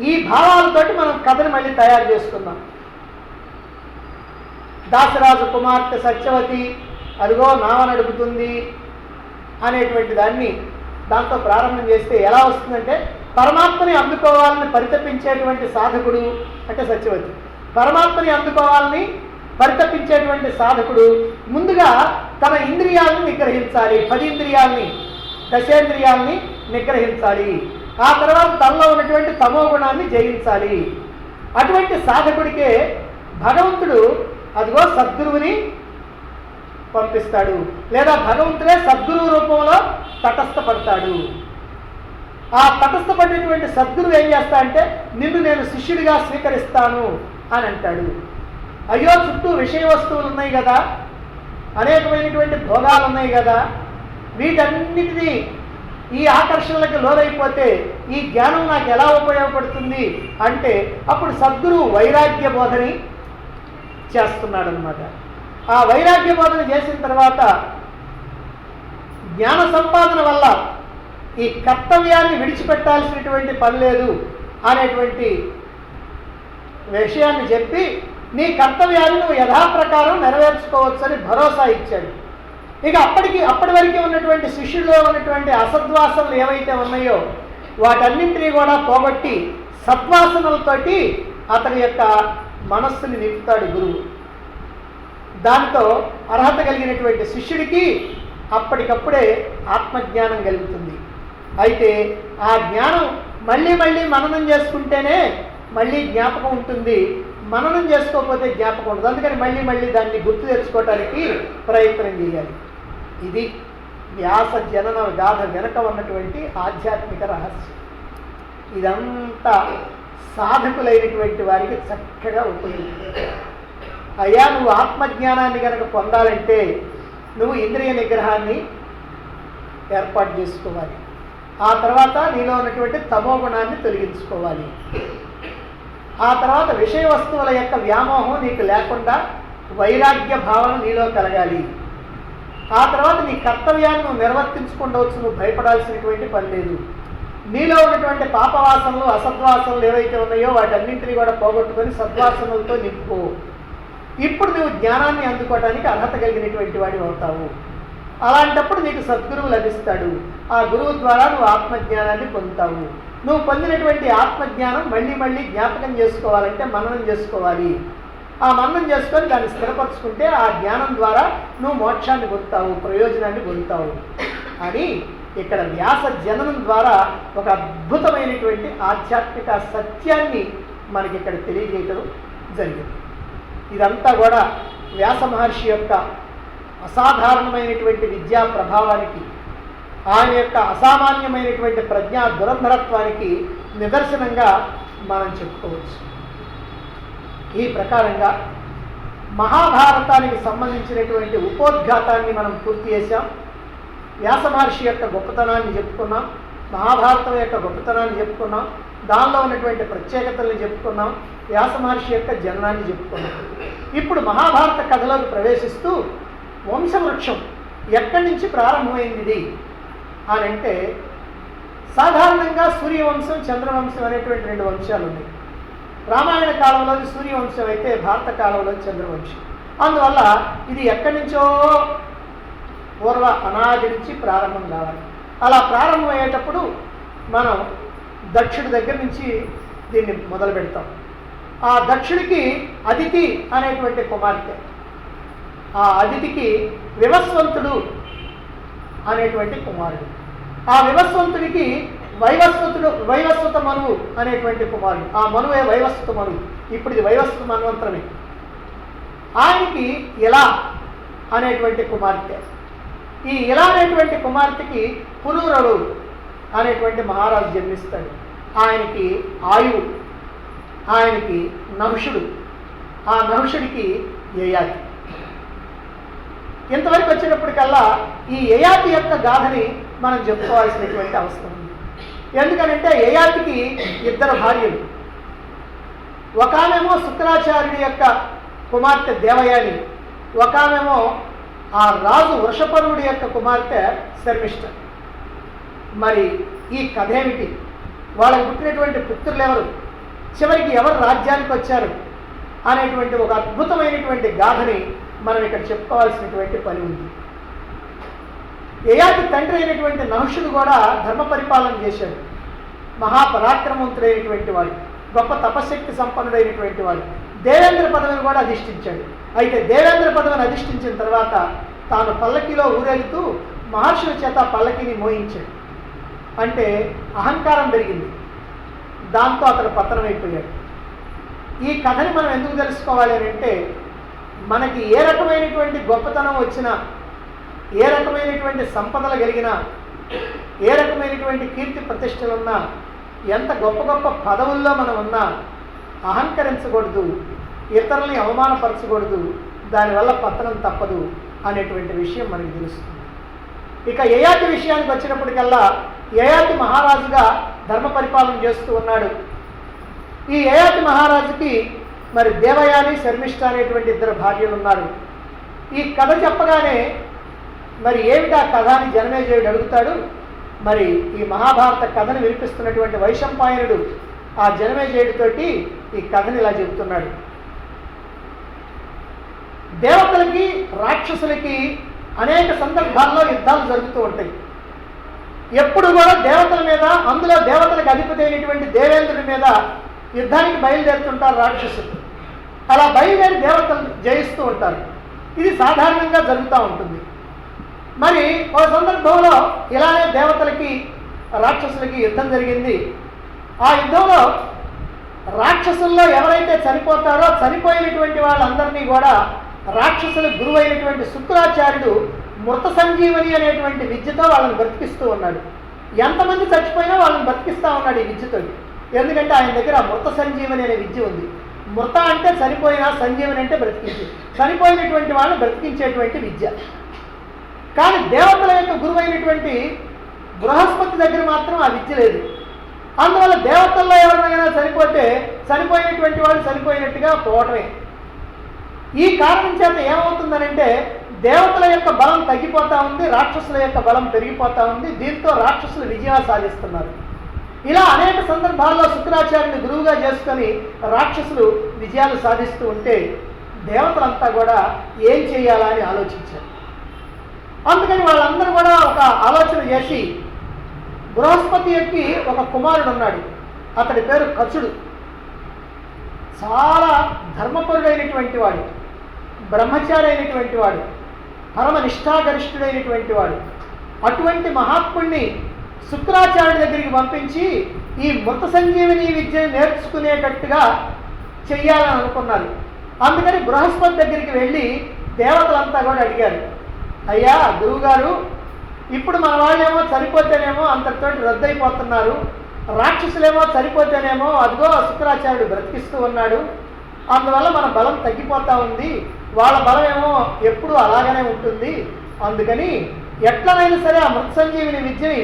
ఈ భావాలతోటి మనం కథని మళ్ళీ తయారు చేసుకుందాం. దాసరాజు కుమార్తె సత్యవతి అదిగో నావ నడుపుతుంది అనేటువంటి దాంతో ప్రారంభం చేస్తే ఎలా వస్తుందంటే, పరమాత్మని అందుకోవాలని పరితపించేటువంటి సాధకుడు అంటే సత్యవతి, పరమాత్మని అందుకోవాలని పరితపించేటువంటి సాధకుడు ముందుగా తన ఇంద్రియాలను నిగ్రహించాలి. 10 ఇంద్రియాలని, దశేంద్రియాలని నిగ్రహించాలి. ఆ తర్వాత తనలో ఉన్నటువంటి తమో గుణాన్ని జయించాలి. అటువంటి సాధకుడికే భగవంతుడు అదిగో సద్గురువుని పంపిస్తాడు, లేదా భగవంతుడే సద్గురువు రూపంలో తటస్థపడతాడు. ఆ తటస్థపడినటువంటి సద్గురువు ఏం చేస్తా అంటే, నిన్ను నేను శిష్యుడిగా స్వీకరిస్తాను అని అంటాడు. అయ్యో చుట్టూ విషయ వస్తువులు ఉన్నాయి కదా, అనేకమైనటువంటి భోగాలు ఉన్నాయి కదా, వీటన్నిటినీ ఈ ఆకర్షణలకు లోనైపోతే ఈ జ్ఞానం నాకు ఎలా ఉపయోగపడుతుంది అంటే అప్పుడు సద్గురువు వైరాగ్య బోధని చేస్తున్నాడు అన్నమాట. ఆ వైరాగ్య బోధన చేసిన తర్వాత జ్ఞాన సంపాదన వల్ల ఈ కర్తవ్యాన్ని విడిచిపెట్టాల్సినటువంటి పని లేదు అనేటువంటి విషయాన్ని చెప్పి నీ కర్తవ్యాన్ని నువ్వు యథాప్రకారం నెరవేర్చుకోవచ్చు అని భరోసా ఇచ్చాడు. ఇక అప్పటి వరకు ఉన్నటువంటి శిష్యుల్లో ఉన్నటువంటి అసద్వాసనలు ఏవైతే ఉన్నాయో వాటన్నింటినీ కూడా పోగొట్టి సద్వాసనలతోటి అతని యొక్క మనస్సుని నింపుతాడు గురువు. దాంతో అర్హత కలిగినటువంటి శిష్యుడికి అప్పటికప్పుడే ఆత్మజ్ఞానం కలుగుతుంది. అయితే ఆ జ్ఞానం మళ్ళీ మననం చేసుకుంటేనే మళ్ళీ జ్ఞాపకం ఉంటుంది, మననం చేసుకోకపోతే జ్ఞాపకం ఉండదు. అందుకని మళ్ళీ దాన్ని గుర్తు తెచ్చుకోవటానికి ప్రయత్నం చేయాలి. ఇది వ్యాస జనన గాథ వెనక ఉన్నటువంటి ఆధ్యాత్మిక రహస్యం. ఇదంతా సాధకులైనటువంటి వారికి చక్కగా ఉపయోగించాలి. అయ్యా నువ్వు ఆత్మజ్ఞానాన్ని కనుక పొందాలంటే నువ్వు ఇంద్రియ నిగ్రహాన్ని ఏర్పాటు చేసుకోవాలి. ఆ తర్వాత నీలో ఉన్నటువంటి తమో గుణాన్ని తొలగించుకోవాలి. ఆ తర్వాత విషయ వస్తువుల యొక్క వ్యామోహం నీకు లేకుండా వైరాగ్య భావన నీలో కలగాలి. ఆ తర్వాత నీ కర్తవ్యాన్ని నువ్వు నిర్వర్తించుకుండవచ్చు, నువ్వు భయపడాల్సినటువంటి పని లేదు. నీలో ఉన్నటువంటి పాపవాసనలు అసద్వాసనలు ఏవైతే ఉన్నాయో వాటన్నింటినీ కూడా పోగొట్టుకొని సద్వాసనలతో నింపుకో. ఇప్పుడు నువ్వు జ్ఞానాన్ని అందుకోవడానికి అర్హత కలిగినటువంటి వాడివి అవుతావు. అలాంటప్పుడు నీకు సద్గురువు లభిస్తాడు. ఆ గురువు ద్వారా నువ్వు ఆత్మజ్ఞానాన్ని పొందుతావు. నువ్వు పొందినటువంటి ఆత్మజ్ఞానం మళ్ళీ జ్ఞాపకం చేసుకోవాలంటే మననం చేసుకోవాలి. ఆ మననం చేసుకొని దాన్ని స్థిరపరచుకుంటే ఆ జ్ఞానం ద్వారా నువ్వు మోక్షాన్ని పొందుతావు, ప్రయోజనాన్ని పొందుతావు అని ఇక్కడ వ్యాస జననం ద్వారా ఒక అద్భుతమైనటువంటి ఆధ్యాత్మిక సత్యాన్ని మనకి ఇక్కడ తెలియజేయడం జరిగింది. ఇదంతా కూడా వ్యాస మహర్షి యొక్క అసాధారణమైనటువంటి విద్యా ప్రభావానికి, ఆయన యొక్క అసామాన్యమైనటువంటి ప్రజ్ఞా దురంధరత్వానికి నిదర్శనంగా మనం చెప్పుకోవచ్చు. ఈ ప్రకారంగా మహాభారతానికి సంబంధించినటువంటి ఉపోద్ఘాతాన్ని మనం పూర్తి చేశాం. వ్యాస మహర్షి యొక్క గొప్పతనాన్ని చెప్పుకున్నాం, మహాభారతం యొక్క గొప్పతనాన్ని చెప్పుకున్నాం, దానిలో ఉన్నటువంటి ప్రత్యేకతల్ని చెప్పుకున్నాం, వ్యాస మహర్షి యొక్క జననాన్ని చెప్పుకున్నాం. ఇప్పుడు మహాభారత కథలోకి ప్రవేశిస్తూ వంశవృక్షం ఎక్కడి నుంచి ప్రారంభమైంది అని అంటే, సాధారణంగా సూర్యవంశం, చంద్రవంశం అనేటువంటి రెండు వంశాలు ఉన్నాయి. రామాయణ కాలంలోని సూర్యవంశం అయితే భారత కాలంలో చంద్రవంశం. అందువల్ల ఇది ఎక్కడి నుంచో పూర్వ అనాది నుంచి ప్రారంభం కావాలి. అలా ప్రారంభమయ్యేటప్పుడు మనం దక్షుడి దగ్గర నుంచి దీన్ని మొదలు పెడతాం. ఆ దక్షుడికి అదితి అనేటువంటి కుమార్తె, ఆ అదితికి వివస్వంతుడు అనేటువంటి కుమారుడు, ఆ వివస్వంతుడికి వైవస్వత మనువు అనేటువంటి కుమారుడు, ఆ మనువే వైవస్వత మనువు. ఇప్పుడు ఇది వైవస్వత మన్వంతరమే. ఆయనకి ఇలా అనేటువంటి కుమార్తె, ఈ ఇలా అనేటువంటి కుమార్తెకి పురూరడు అనేటువంటి మహారాజు జన్మిస్తాడు. ఆయనకి ఆయువు, ఆయనకి నహుషుడు, ఆ నహుషుడికి యయాతి. ఇంతవరకు వచ్చేటప్పటికల్లా ఈ యయాతి యొక్క గాథని మనం చెప్పుకోవాల్సినటువంటి అవసరం ఉంది. ఎందుకనంటే యయాతికి ఇద్దరు భార్యలు. ఒక ఆమెమో శుక్రాచార్యుడి యొక్క కుమార్తె దేవయాని, ఒక ఆమెమో ఆ రాజు వృషపరుడి యొక్క కుమార్తె శర్మిష్ఠ. మరి ఈ కథ ఏమిటి, వాళ్ళకు పుట్టినటువంటి పుత్రులు ఎవరు, చివరికి ఎవరు రాజ్యానికి వచ్చారు అనేటువంటి ఒక అద్భుతమైనటువంటి గాథని మనం ఇక్కడ చెప్పుకోవాల్సినటువంటి పని ఉంది. యయాతి తండ్రి అయినటువంటి నహుషుడు కూడా ధర్మ పరిపాలన చేశాడు. మహాపరాక్రమవంతుడైనటువంటి వాడు, గొప్ప తపశక్తి సంపన్నుడైనటువంటి వాడు. దేవేంద్ర పదవిని కూడా అధిష్ఠించాడు. అయితే దేవేంద్ర పదవిని అధిష్ఠించిన తర్వాత తాను పల్లకిలో ఊరేగుతూ మహర్షుల చేత పల్లకిని మోయించాడు. అంటే అహంకారం పెరిగింది, దాంతో అతడు పతనమైపోయాడు. ఈ కథని మనం ఎందుకు తెలుసుకోవాలి అని అంటే, మనకి ఏ రకమైనటువంటి గొప్పతనం వచ్చినా, ఏ రకమైనటువంటి సంపదలు కలిగినా, ఏ రకమైనటువంటి కీర్తి ప్రతిష్టలున్నా, ఎంత గొప్ప గొప్ప పదవుల్లో మనం ఉన్నా అహంకరించకూడదు, ఇతరుల్ని అవమానపరచకూడదు, దానివల్ల పతనం తప్పదు అనేటువంటి విషయం మనకి తెలుస్తుంది. ఇక యయాతి విషయానికి వచ్చినప్పటికల్లా, యయాతి మహారాజుగా ధర్మ పరిపాలన చేస్తూ ఉన్నాడు. ఈ యయాతి మహారాజుకి మరి దేవయాని, శర్మిష్ఠ అనేటువంటి ఇద్దరు భార్యలు ఉన్నారు. ఈ కథ చెప్పగానే మరి ఏమిటా కథ అని జనమేజయుడు అడుగుతాడు. మరి ఈ మహాభారత కథను వినిపిస్తున్నటువంటి వైశంపాయనుడు ఆ జనమేజయుడితోటి ఈ కథని ఇలా చెబుతున్నాడు. దేవతలకి రాక్షసులకి అనేక సందర్భాల్లో యుద్ధాలు జరుగుతూ ఉంటాయి. ఎప్పుడు కూడా దేవతల మీద, అందులో దేవతలకు అధిపతి అయినటువంటి దేవేంద్రుడి మీద యుద్ధానికి బయలుదేరుతుంటారు రాక్షసులు. అలా బయలుదేరి దేవతలు జయిస్తూ ఉంటారు. ఇది సాధారణంగా జరుగుతూ ఉంటుంది. మరి ఒక సందర్భంలో ఇలానే దేవతలకి రాక్షసులకి యుద్ధం జరిగింది. ఆ యుద్ధంలో రాక్షసుల్లో ఎవరైతే చనిపోతారో చనిపోయినటువంటి వాళ్ళందరినీ కూడా రాక్షసుల గురువు అయినటువంటి శుక్రాచార్యుడు మృత సంజీవని అనేటువంటి విద్యతో వాళ్ళని బ్రతికిస్తూ ఉన్నాడు. ఎంతమంది చచ్చిపోయినా వాళ్ళని బ్రతికిస్తూ ఉన్నాడు ఈ విద్యతో. ఎందుకంటే ఆయన దగ్గర మృత సంజీవని అనే విద్య ఉంది. మృత అంటే చనిపోయినా, సంజీవని అంటే బ్రతికించి, చనిపోయినటువంటి వాళ్ళని బ్రతికించేటువంటి విద్య. కానీ దేవతల యొక్క గురువైనటువంటి బృహస్పతి దగ్గర మాత్రం ఆ విద్య లేదు. అందువల్ల దేవతల్లో ఎవరినైనా చనిపోతే చనిపోయినటువంటి వాళ్ళు చనిపోయినట్టుగా పోవటమే. ఈ కారణం చేత ఏమవుతుందనంటే దేవతల యొక్క బలం తగ్గిపోతూ ఉంది, రాక్షసుల యొక్క బలం పెరిగిపోతూ ఉంది. దీంతో రాక్షసులు విజయాలు సాధిస్తున్నారు. ఇలా అనేక సందర్భాల్లో శుక్రాచార్యుని గురువుగా చేసుకొని రాక్షసులు విజయాలు సాధిస్తూ ఉంటే దేవతలంతా కూడా ఏం చేయాలా అని ఆలోచించారు. అందుకని వాళ్ళందరూ కూడా ఒక ఆలోచన చేసి, బృహస్పతి యొక్క ఒక కుమారుడు ఉన్నాడు, అతడి పేరు కచుడు. చాలా ధర్మపరుడైనటువంటి వాడు, బ్రహ్మచారి అయినటువంటి వాడు, పరమ నిష్ఠాగరిష్ఠుడైనటువంటి వాడు. అటువంటి మహాత్ముడిని శుక్రాచార్యుడి దగ్గరికి పంపించి ఈ మృత సంజీవిని విద్యను నేర్చుకునేటట్టుగా చెయ్యాలని అనుకున్నారు. అందుకని బృహస్పతి దగ్గరికి వెళ్ళి దేవతలంతా కూడా అడిగారు, అయ్యా గురువుగారు, ఇప్పుడు మన వాళ్ళేమో చనిపోతేనేమో అంతటితో రద్దయిపోతున్నారు, రాక్షసులేమో చనిపోతేనేమో అదిగో శుక్రాచార్యుడు బ్రతికిస్తూ ఉన్నాడు, అందువల్ల మన బలం తగ్గిపోతూ ఉంది, వాళ్ళ బలం ఏమో ఎప్పుడూ అలాగనే ఉంటుంది, అందుకని ఎట్లనైనా సరే ఆ మృత సంజీవిని విద్యని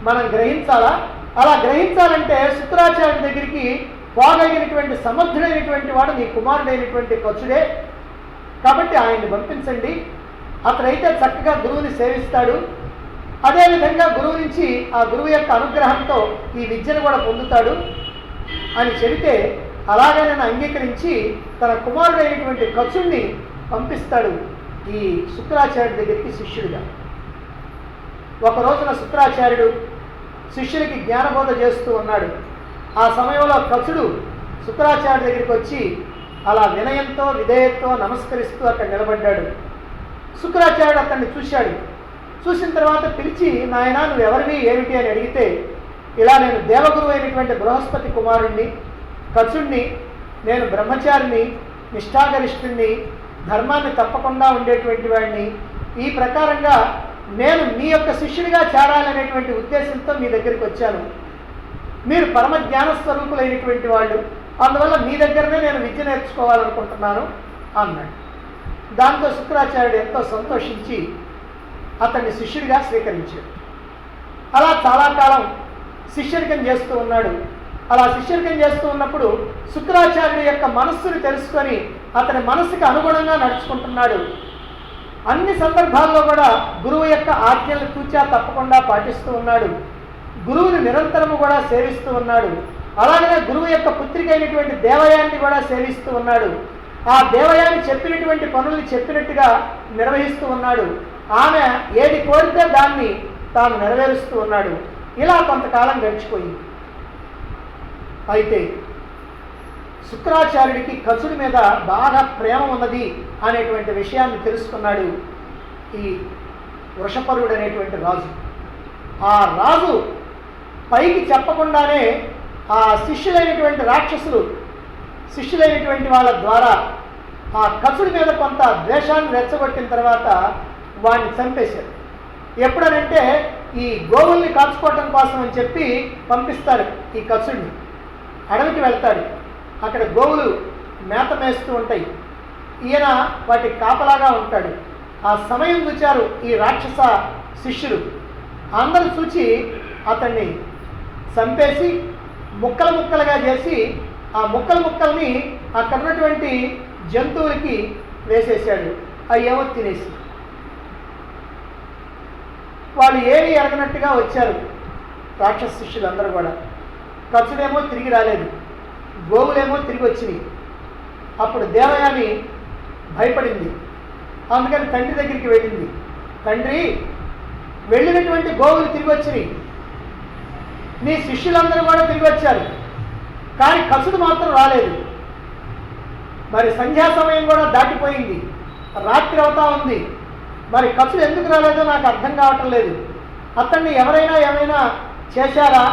మనం గ్రహించాలా, అలా గ్రహించాలంటే శుక్రాచార్యుడి దగ్గరికి పోగలిగినటువంటి సమర్థుడైనటువంటి వాడు నీ కుమారుడైనటువంటి కచుడే, కాబట్టి ఆయన్ని పంపించండి, అతడైతే చక్కగా గురువుని సేవిస్తాడు, అదేవిధంగా గురువు నుంచి ఆ గురువు యొక్క అనుగ్రహంతో ఈ విద్యను కూడా పొందుతాడు అని చెబితే అలాగనే అంగీకరించి తన కుమారుడైనటువంటి కచుడిని పంపిస్తాడు ఈ శుక్రాచార్యుడి దగ్గరికి శిష్యుడిగా. ఒక రోజున శుక్రాచార్యుడు శిష్యుడికి జ్ఞానబోధ చేస్తూ ఉన్నాడు. ఆ సమయంలో కచుడు శుక్రాచార్యుడి దగ్గరికి వచ్చి అలా వినయంతో విధేయతతో నమస్కరిస్తూ అక్కడ నిలబడ్డాడు. శుక్రాచార్యుడు అతన్ని చూశాడు. చూసిన తర్వాత పిలిచి, నాయనా నువ్వు ఎవరివి ఏమిటి అని అడిగితే, ఇలా నేను దేవగురువు అయినటువంటి బృహస్పతి కుమారుణ్ణి, కచుడిని, నేను బ్రహ్మచారిని, నిష్ఠాగరిష్ఠుణ్ణి, ధర్మాన్ని తప్పకుండా ఉండేటువంటి వాడిని, ఈ ప్రకారంగా నేను మీ యొక్క శిష్యుడిగా చేరాలనేటువంటి ఉద్దేశంతో మీ దగ్గరికి వచ్చాను, మీరు పరమ జ్ఞాన స్వరూపులైనటువంటి వాళ్ళు, అందువల్ల మీ దగ్గరనే నేను విద్య నేర్చుకోవాలనుకుంటున్నాను అన్నాడు. దాంతో శుక్రాచార్యుడు ఎంతో సంతోషించి అతన్ని శిష్యుడిగా స్వీకరించాడు. అలా చాలా కాలం శిష్యరికం చేస్తూ ఉన్నాడు. అలా శిష్యరికం చేస్తూ ఉన్నప్పుడు శుక్రాచార్యుడి యొక్క మనస్సును తెలుసుకొని అతని మనస్సుకి అనుగుణంగా నడుచుకుంటున్నాడు. అన్ని సందర్భాల్లో కూడా గురువు యొక్క ఆజ్ఞలను తూచా తప్పకుండా పాటిస్తూ ఉన్నాడు. గురువుని నిరంతరము కూడా సేవిస్తూ ఉన్నాడు. అలాగనే గురువు యొక్క పుత్రిక అయినటువంటి దేవయాన్ని కూడా సేవిస్తూ ఉన్నాడు. ఆ దేవయాని చెప్పినటువంటి పనుల్ని చెప్పినట్టుగా నిర్వహిస్తూ ఉన్నాడు. ఆమె ఏది కోరితే దాన్ని తాను నెరవేరుస్తూ ఉన్నాడు. ఇలా కొంతకాలం గడిచిపోయింది. అయితే శుక్రాచార్యుడికి కచుడి మీద బాగా ప్రేమ ఉన్నది అనేటువంటి విషయాన్ని తెలుసుకున్నాడు ఈ వృషపరుడు అనేటువంటి రాజు. ఆ రాజు పైకి చెప్పకుండానే ఆ శిష్యులైనటువంటి రాక్షసులు, శిష్యులైనటువంటి వాళ్ళ ద్వారా ఆ కచుడి మీద కొంత ద్వేషాన్ని రెచ్చగొట్టిన తర్వాత వాడిని చంపేశారు. ఎప్పుడనంటే ఈ గోవుల్ని కాచుకోవటం కోసం అని చెప్పి పంపిస్తారు ఈ కచుడిని. అడవికి వెళ్తాడు. అక్కడ గోవులు మేత మేస్తూ ఉంటాయి. ఈయన వాటి కాపలాగా ఉంటాడు. ఆ సమయం చూచారు ఈ రాక్షస శిష్యులు. అందరూ చూచి అతన్ని చంపేసి ముక్కలు ముక్కలుగా చేసి ఆ ముక్కల్ని అక్కడ ఉన్నటువంటి జంతువులకి వేసేసాడు. అవి ఏమో తినేసి వాళ్ళు ఏమీ ఎరగనట్టుగా వచ్చారు రాక్షస శిష్యులందరూ కూడా. కచుడేమో తిరిగి రాలేదు, గోవులేమో తిరిగి వచ్చినాయి. అప్పుడు దేవయాని భయపడింది. అందుకని తండ్రి దగ్గరికి వెళ్ళింది. తండ్రి, వెళ్ళినటువంటి గోవులు తిరిగి వచ్చినాయి, నీ శిష్యులందరూ కూడా తిరిగి వచ్చారు, కానీ కచుడు మాత్రం రాలేదు. మరి సంధ్యా సమయం కూడా దాటిపోయింది, రాత్రి అవుతా ఉంది, మరి కచుడు ఎందుకు రాలేదో నాకు అర్థం కావటం లేదు. అతన్ని ఎవరైనా ఏమైనా చేశారా,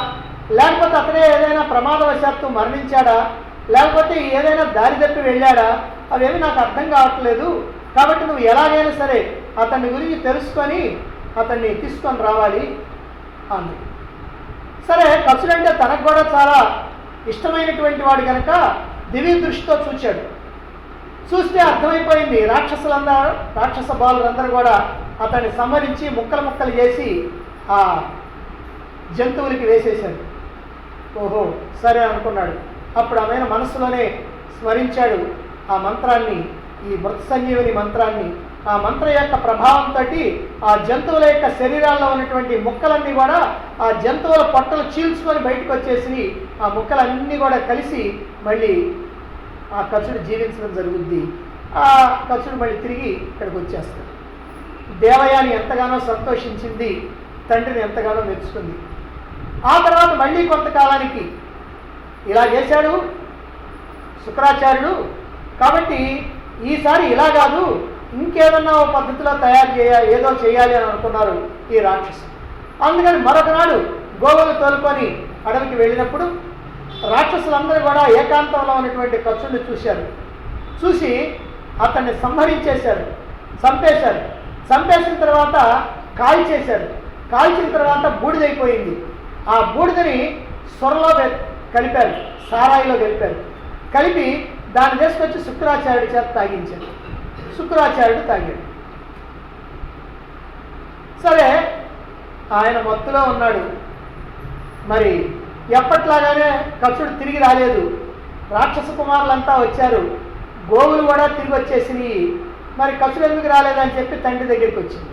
లేకపోతే అతనే ఏదైనా ప్రమాదవశాత్తు మరణించాడా, లేకపోతే ఏదైనా దారి తప్పి వెళ్ళాడా, అవేమి నాకు అర్థం కావట్లేదు. కాబట్టి నువ్వు ఎలాగైనా సరే అతన్ని గురించి తెలుసుకొని అతన్ని తీసుకొని రావాలి అంది. సరే, కచుడంటే తనకు కూడా చాలా ఇష్టమైనటువంటి వాడు కనుక దివ్య దృష్టితో చూచాడు. చూస్తే అర్థమైపోయింది, రాక్షస బాలురందరూ కూడా అతన్ని సంహరించి ముక్కలు చేసి ఆ జంతువులకి వేసేశాడు. ఓహో సరే అనుకున్నాడు. అప్పుడు ఆమె మనసులోనే స్మరించాడు ఆ మంత్రాన్ని, ఈ మృత సంజీవని మంత్రాన్ని. ఆ మంత్రం యొక్క ప్రభావంతో ఆ జంతువుల యొక్క శరీరాల్లో ఉన్నటువంటి ముక్కలన్నీ కూడా ఆ జంతువుల పొట్టలు చీల్చుకొని బయటకు వచ్చేసి ఆ ముక్కలన్నీ కూడా కలిసి మళ్ళీ ఆ కచుడు జీవించడం జరుగుద్ది. ఆ కచుడు మళ్ళీ తిరిగి ఇక్కడికి వచ్చేస్తాడు. దేవయాని ఎంతగానో సంతోషించింది, తండ్రిని ఎంతగానో మెచ్చుకుంది. ఆ తర్వాత మళ్ళీ కొంతకాలానికి ఇలా చేశాడు. శుక్రాచార్యుడు. కాబట్టి ఈసారి ఇలా కాదు, ఇంకేదన్నా ఓ పద్ధతిలో ఏదో చేయాలి అని అనుకున్నారు ఈ రాక్షసులు. అందుకని మరొకనాడు గోవులు తోలుకొని అడవికి వెళ్ళినప్పుడు రాక్షసులందరూ కూడా ఏకాంతంలో ఉన్నటువంటి కచ్చుడిని చూశారు. చూసి అతన్ని సంహరించేశారు, చంపేశారు. చంపేసిన తర్వాత కాల్చేశారు. కాల్చిన తర్వాత బూడిదైపోయింది. ఆ బూడిదని సొరలో కలిపారు, సారాయిలో కలిపారు. కలిపి దాన్ని తీసుకొచ్చి శుక్రాచార్యుడి చేత తాగించారు. శుక్రాచార్యుడు తాగాడు. సరే, ఆయన మత్తులో ఉన్నాడు. మరి ఎప్పట్లాగానే కచ్చుడు తిరిగి రాలేదు. రాక్షస కుమారులంతా వచ్చారు, గోవులు కూడా తిరిగి వచ్చేసినాయి. మరి కచ్చుడు ఎందుకు రాలేదని చెప్పి తండ్రి దగ్గరికి వచ్చింది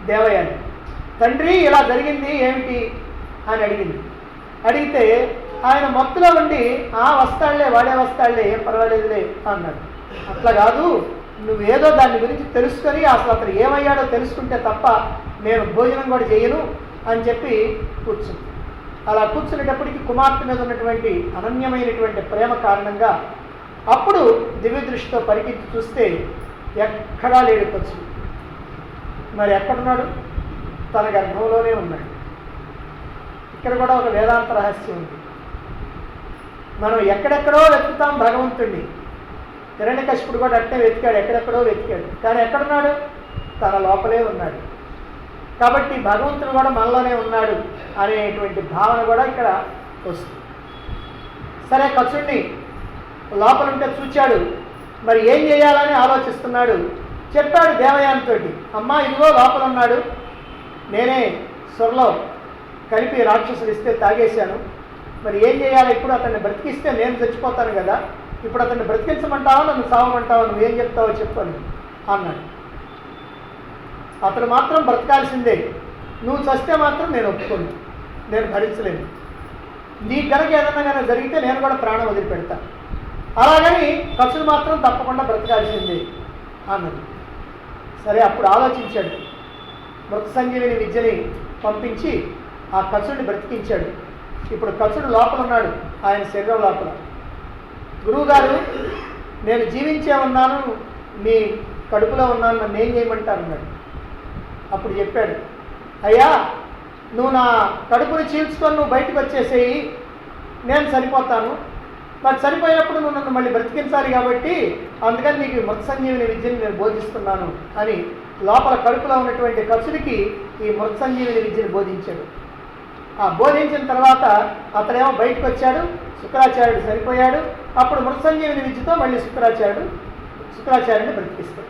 దేవయాని. తండ్రి, ఇలా జరిగింది ఏమిటి అని అడిగింది. అడిగితే ఆయన మత్తులో ఉండి వస్తాడులే, వాడే వస్తాడులే, ఏం పర్వాలేదులే అన్నాడు. అట్లా కాదు, నువ్వేదో దాని గురించి తెలుసుకొని అసలు అతను ఏమయ్యాడో తెలుసుకుంటే తప్ప నేను భోజనం కూడా చేయను అని చెప్పి కూర్చుంది. అలా కూర్చునేటప్పటికి కుమార్తె మీద ఉన్నటువంటి అనన్యమైనటువంటి ప్రేమ కారణంగా అప్పుడు దివ్య దృష్టితో పరికించి చూస్తే ఎక్కడా లేడు కచ్చుడు. మరి ఎక్కడున్నాడు? తన గర్భంలోనే ఉన్నాడు. ఇక్కడ కూడా ఒక వేదాంత రహస్యం ఉంది. మనం ఎక్కడెక్కడో వెతుకుతాం భగవంతుడిని. హిరణ్యకశిపుడు కూడా అట్టే వెతికాడు, ఎక్కడెక్కడో వెతికాడు. కానీ ఎక్కడున్నాడు? తన లోపలే ఉన్నాడు. కాబట్టి భగవంతుడు కూడా మనలోనే ఉన్నాడు అనేటువంటి భావన కూడా ఇక్కడ వస్తుంది. సరే, కచ్చుడిని లోపలుంటే చూచాడు. మరి ఏం చేయాలని ఆలోచిస్తున్నాడు. చెప్పాడు దేవయానితోటి, అమ్మా ఇదిగో లోపల ఉన్నాడు, నేనే సొరలో కలిపి రాక్షసులు ఇస్తే తాగేశాను. మరి ఏం చేయాలి? ఇప్పుడు అతన్ని బ్రతికిస్తే నేను చచ్చిపోతాను కదా, ఇప్పుడు అతన్ని బ్రతికించమంటావా నన్ను సావమంటావా, నువ్వేం చెప్తావో చెప్పని అన్నాడు. అతను మాత్రం బ్రతకాల్సిందే, నువ్వు చస్తే మాత్రం నేను ఒప్పుకోను, నేను భరించలేను. నీ కనుక ఏదన్నా కానీ జరిగితే నేను కూడా ప్రాణం వదిలిపెడతాను. అలాగని కచ్చుడు మాత్రం తప్పకుండా బ్రతకాల్సిందే అన్నది. సరే, అప్పుడు ఆలోచించాడు. మృత సంజీవిని విద్యని పంపించి ఆ కచ్చుడిని బ్రతికించాడు. ఇప్పుడు కచ్చుడు లోపల ఉన్నాడు, ఆయన శరీరం లోపల. గురువుగారు, నేను జీవించే ఉన్నాను, మీ కడుపులో ఉన్నాను, నన్ను ఏం చేయమంటారు అన్నాడు. అప్పుడు చెప్పాడు, అయ్యా నువ్వు నా కడుపుని చీల్చుకొని నువ్వు బయటకు వచ్చేసేయి, నేను చనిపోతాను. మరి చనిపోయినప్పుడు నువ్వు నన్ను మళ్ళీ బ్రతికించాలి కాబట్టి అందుకని నీకు మృత సంజీవిని విద్యని నేను బోధిస్తున్నాను అని లోపల కడుపులో ఉన్నటువంటి కచ్చుడికి ఈ మృత సంజీవిని విద్యను బోధించాడు. ఆ బోధించిన తర్వాత అతనేమో బయటకు వచ్చాడు, శుక్రాచార్యుడు చనిపోయాడు. అప్పుడు మృత సంజీవిని విద్యతో మళ్ళీ శుక్రాచార్యుడిని బ్రతికిస్తాడు.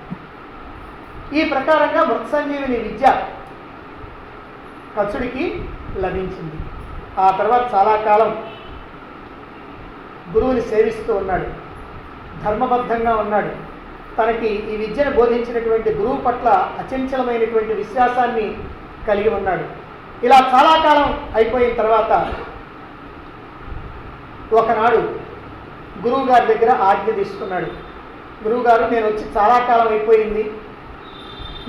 ఈ ప్రకారంగా మృత సంజీవిని విద్య కచ్చుడికి లభించింది. ఆ తర్వాత చాలా కాలం గురువుని సేవిస్తూ ఉన్నాడు, ధర్మబద్ధంగా ఉన్నాడు. తనకి ఈ విద్యను బోధించినటువంటి గురువు పట్ల అచంచలమైనటువంటి విశ్వాసాన్ని కలిగి ఉన్నాడు. ఇలా చాలా కాలం అయిపోయిన తర్వాత ఒకనాడు గురువుగారి దగ్గర ఆజ్ఞ తీసుకున్నాడు. గురువుగారు, నేను వచ్చి చాలా కాలం అయిపోయింది,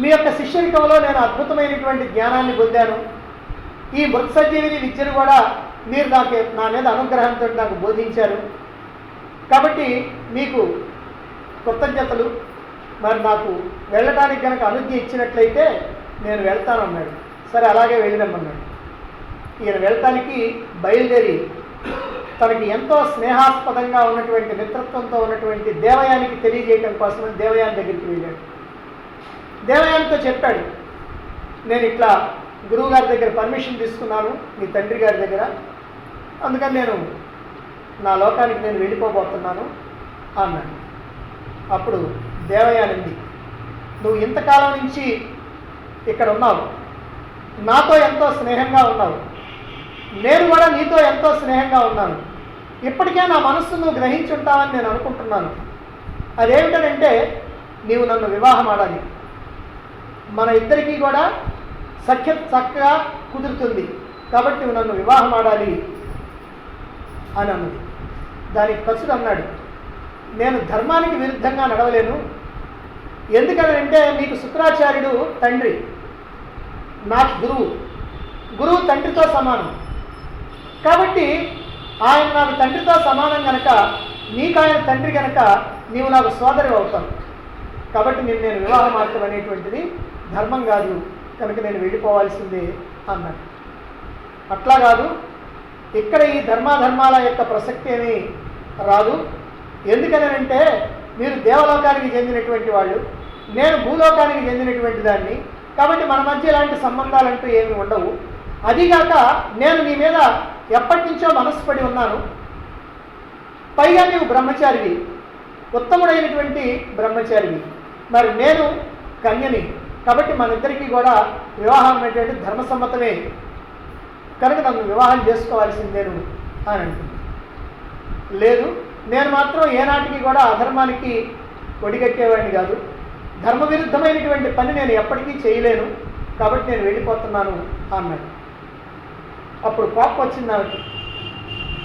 మీ యొక్క శిష్యరికంలో నేను అద్భుతమైనటువంటి జ్ఞానాన్ని పొందాను. ఈ మృత సంజీవిని విద్యను కూడా మీరు నా మీద అనుగ్రహంతో నాకు బోధించారు. కాబట్టి మీకు కృతజ్ఞతలు. మరి నాకు వెళ్ళడానికి కనుక అనుజ్ఞ ఇచ్చినట్లయితే నేను వెళ్తానన్నాడు. సరే, అలాగే వెళ్ళినమ్మన్నాడు. ఈయన వెళ్ళటానికి బయలుదేరి తనకి ఎంతో స్నేహాస్పదంగా ఉన్నటువంటి మిత్రత్వంతో ఉన్నటువంటి దేవయానికి తెలియజేయడం కోసమని దేవయాని దగ్గరికి వెళ్ళాడు. దేవయానితో చెప్పాడు, నేను ఇట్లా గురువుగారి దగ్గర పర్మిషన్ తీసుకున్నాను మీ తండ్రి గారి దగ్గర, అందుకని నేను నా లోకానికి నేను వెళ్ళిపోబోతున్నాను అన్నాడు. అప్పుడు దేవయానింది, నువ్వు ఇంతకాలం నుంచి ఇక్కడ ఉన్నావు, నాతో ఎంతో స్నేహంగా ఉన్నావు, నేను కూడా నీతో ఎంతో స్నేహంగా ఉన్నాను. ఇప్పటికే నా మనస్సు నువ్వు గ్రహించి ఉంటావని నేను అనుకుంటున్నాను. అదేమిటంటే నీవు నన్ను వివాహం ఆడాలి, మన ఇద్దరికీ కూడా సఖ్యత చక్కగా కుదురుతుంది, కాబట్టి నువ్వు నన్ను వివాహం ఆడాలి అని అన్నది. దానికి కచ్చుడు అన్నాడు, నేను ధర్మానికి విరుద్ధంగా నడవలేను. ఎందుకనంటే నీకు శుక్రాచార్యుడు తండ్రి, నాకు గురువు తండ్రితో సమానం. కాబట్టి ఆయన నాకు తండ్రితో సమానం కనుక నీకు ఆయన తండ్రి కనుక నీవు నాకు సోదరి అవుతావు, కాబట్టి నేను వివాహం ఆడటం అనేటువంటిది ధర్మం కాదు, కనుక నేను వెళ్ళిపోవాల్సిందే అన్నాడు. అట్లా కాదు, ఇక్కడ ఈ ధర్మాధర్మాల యొక్క ప్రసక్తి ఏమీ రాదు. ఎందుకనంటే మీరు దేవలోకానికి చెందినటువంటి వాళ్ళు, నేను భూలోకానికి చెందినటువంటి దాన్ని, కాబట్టి మన మధ్య ఇలాంటి సంబంధాలంటూ ఏమి ఉండవు. అదిగాక నేను నీ మీద ఎప్పటి నుంచో మనస్సు పడి ఉన్నాను, పైగా నీవు బ్రహ్మచారివి, ఉత్తముడైనటువంటి బ్రహ్మచారివి, మరి నేను కన్యని, కాబట్టి మన ఇద్దరికీ కూడా వివాహం అనేటువంటి ధర్మసమ్మతమే, కనుక నన్ను వివాహం చేసుకోవాల్సిందేను అని అంటుంది. లేదు, నేను మాత్రం ఏనాటికి కూడా అధర్మానికి ఒడిగట్టేవాడిని కాదు, ధర్మ విరుద్ధమైనటువంటి పని నేను ఎప్పటికీ చేయలేను, కాబట్టి నేను వెళ్ళిపోతున్నాను అన్నాడు. అప్పుడు కోపం వచ్చింది ఆమెకి.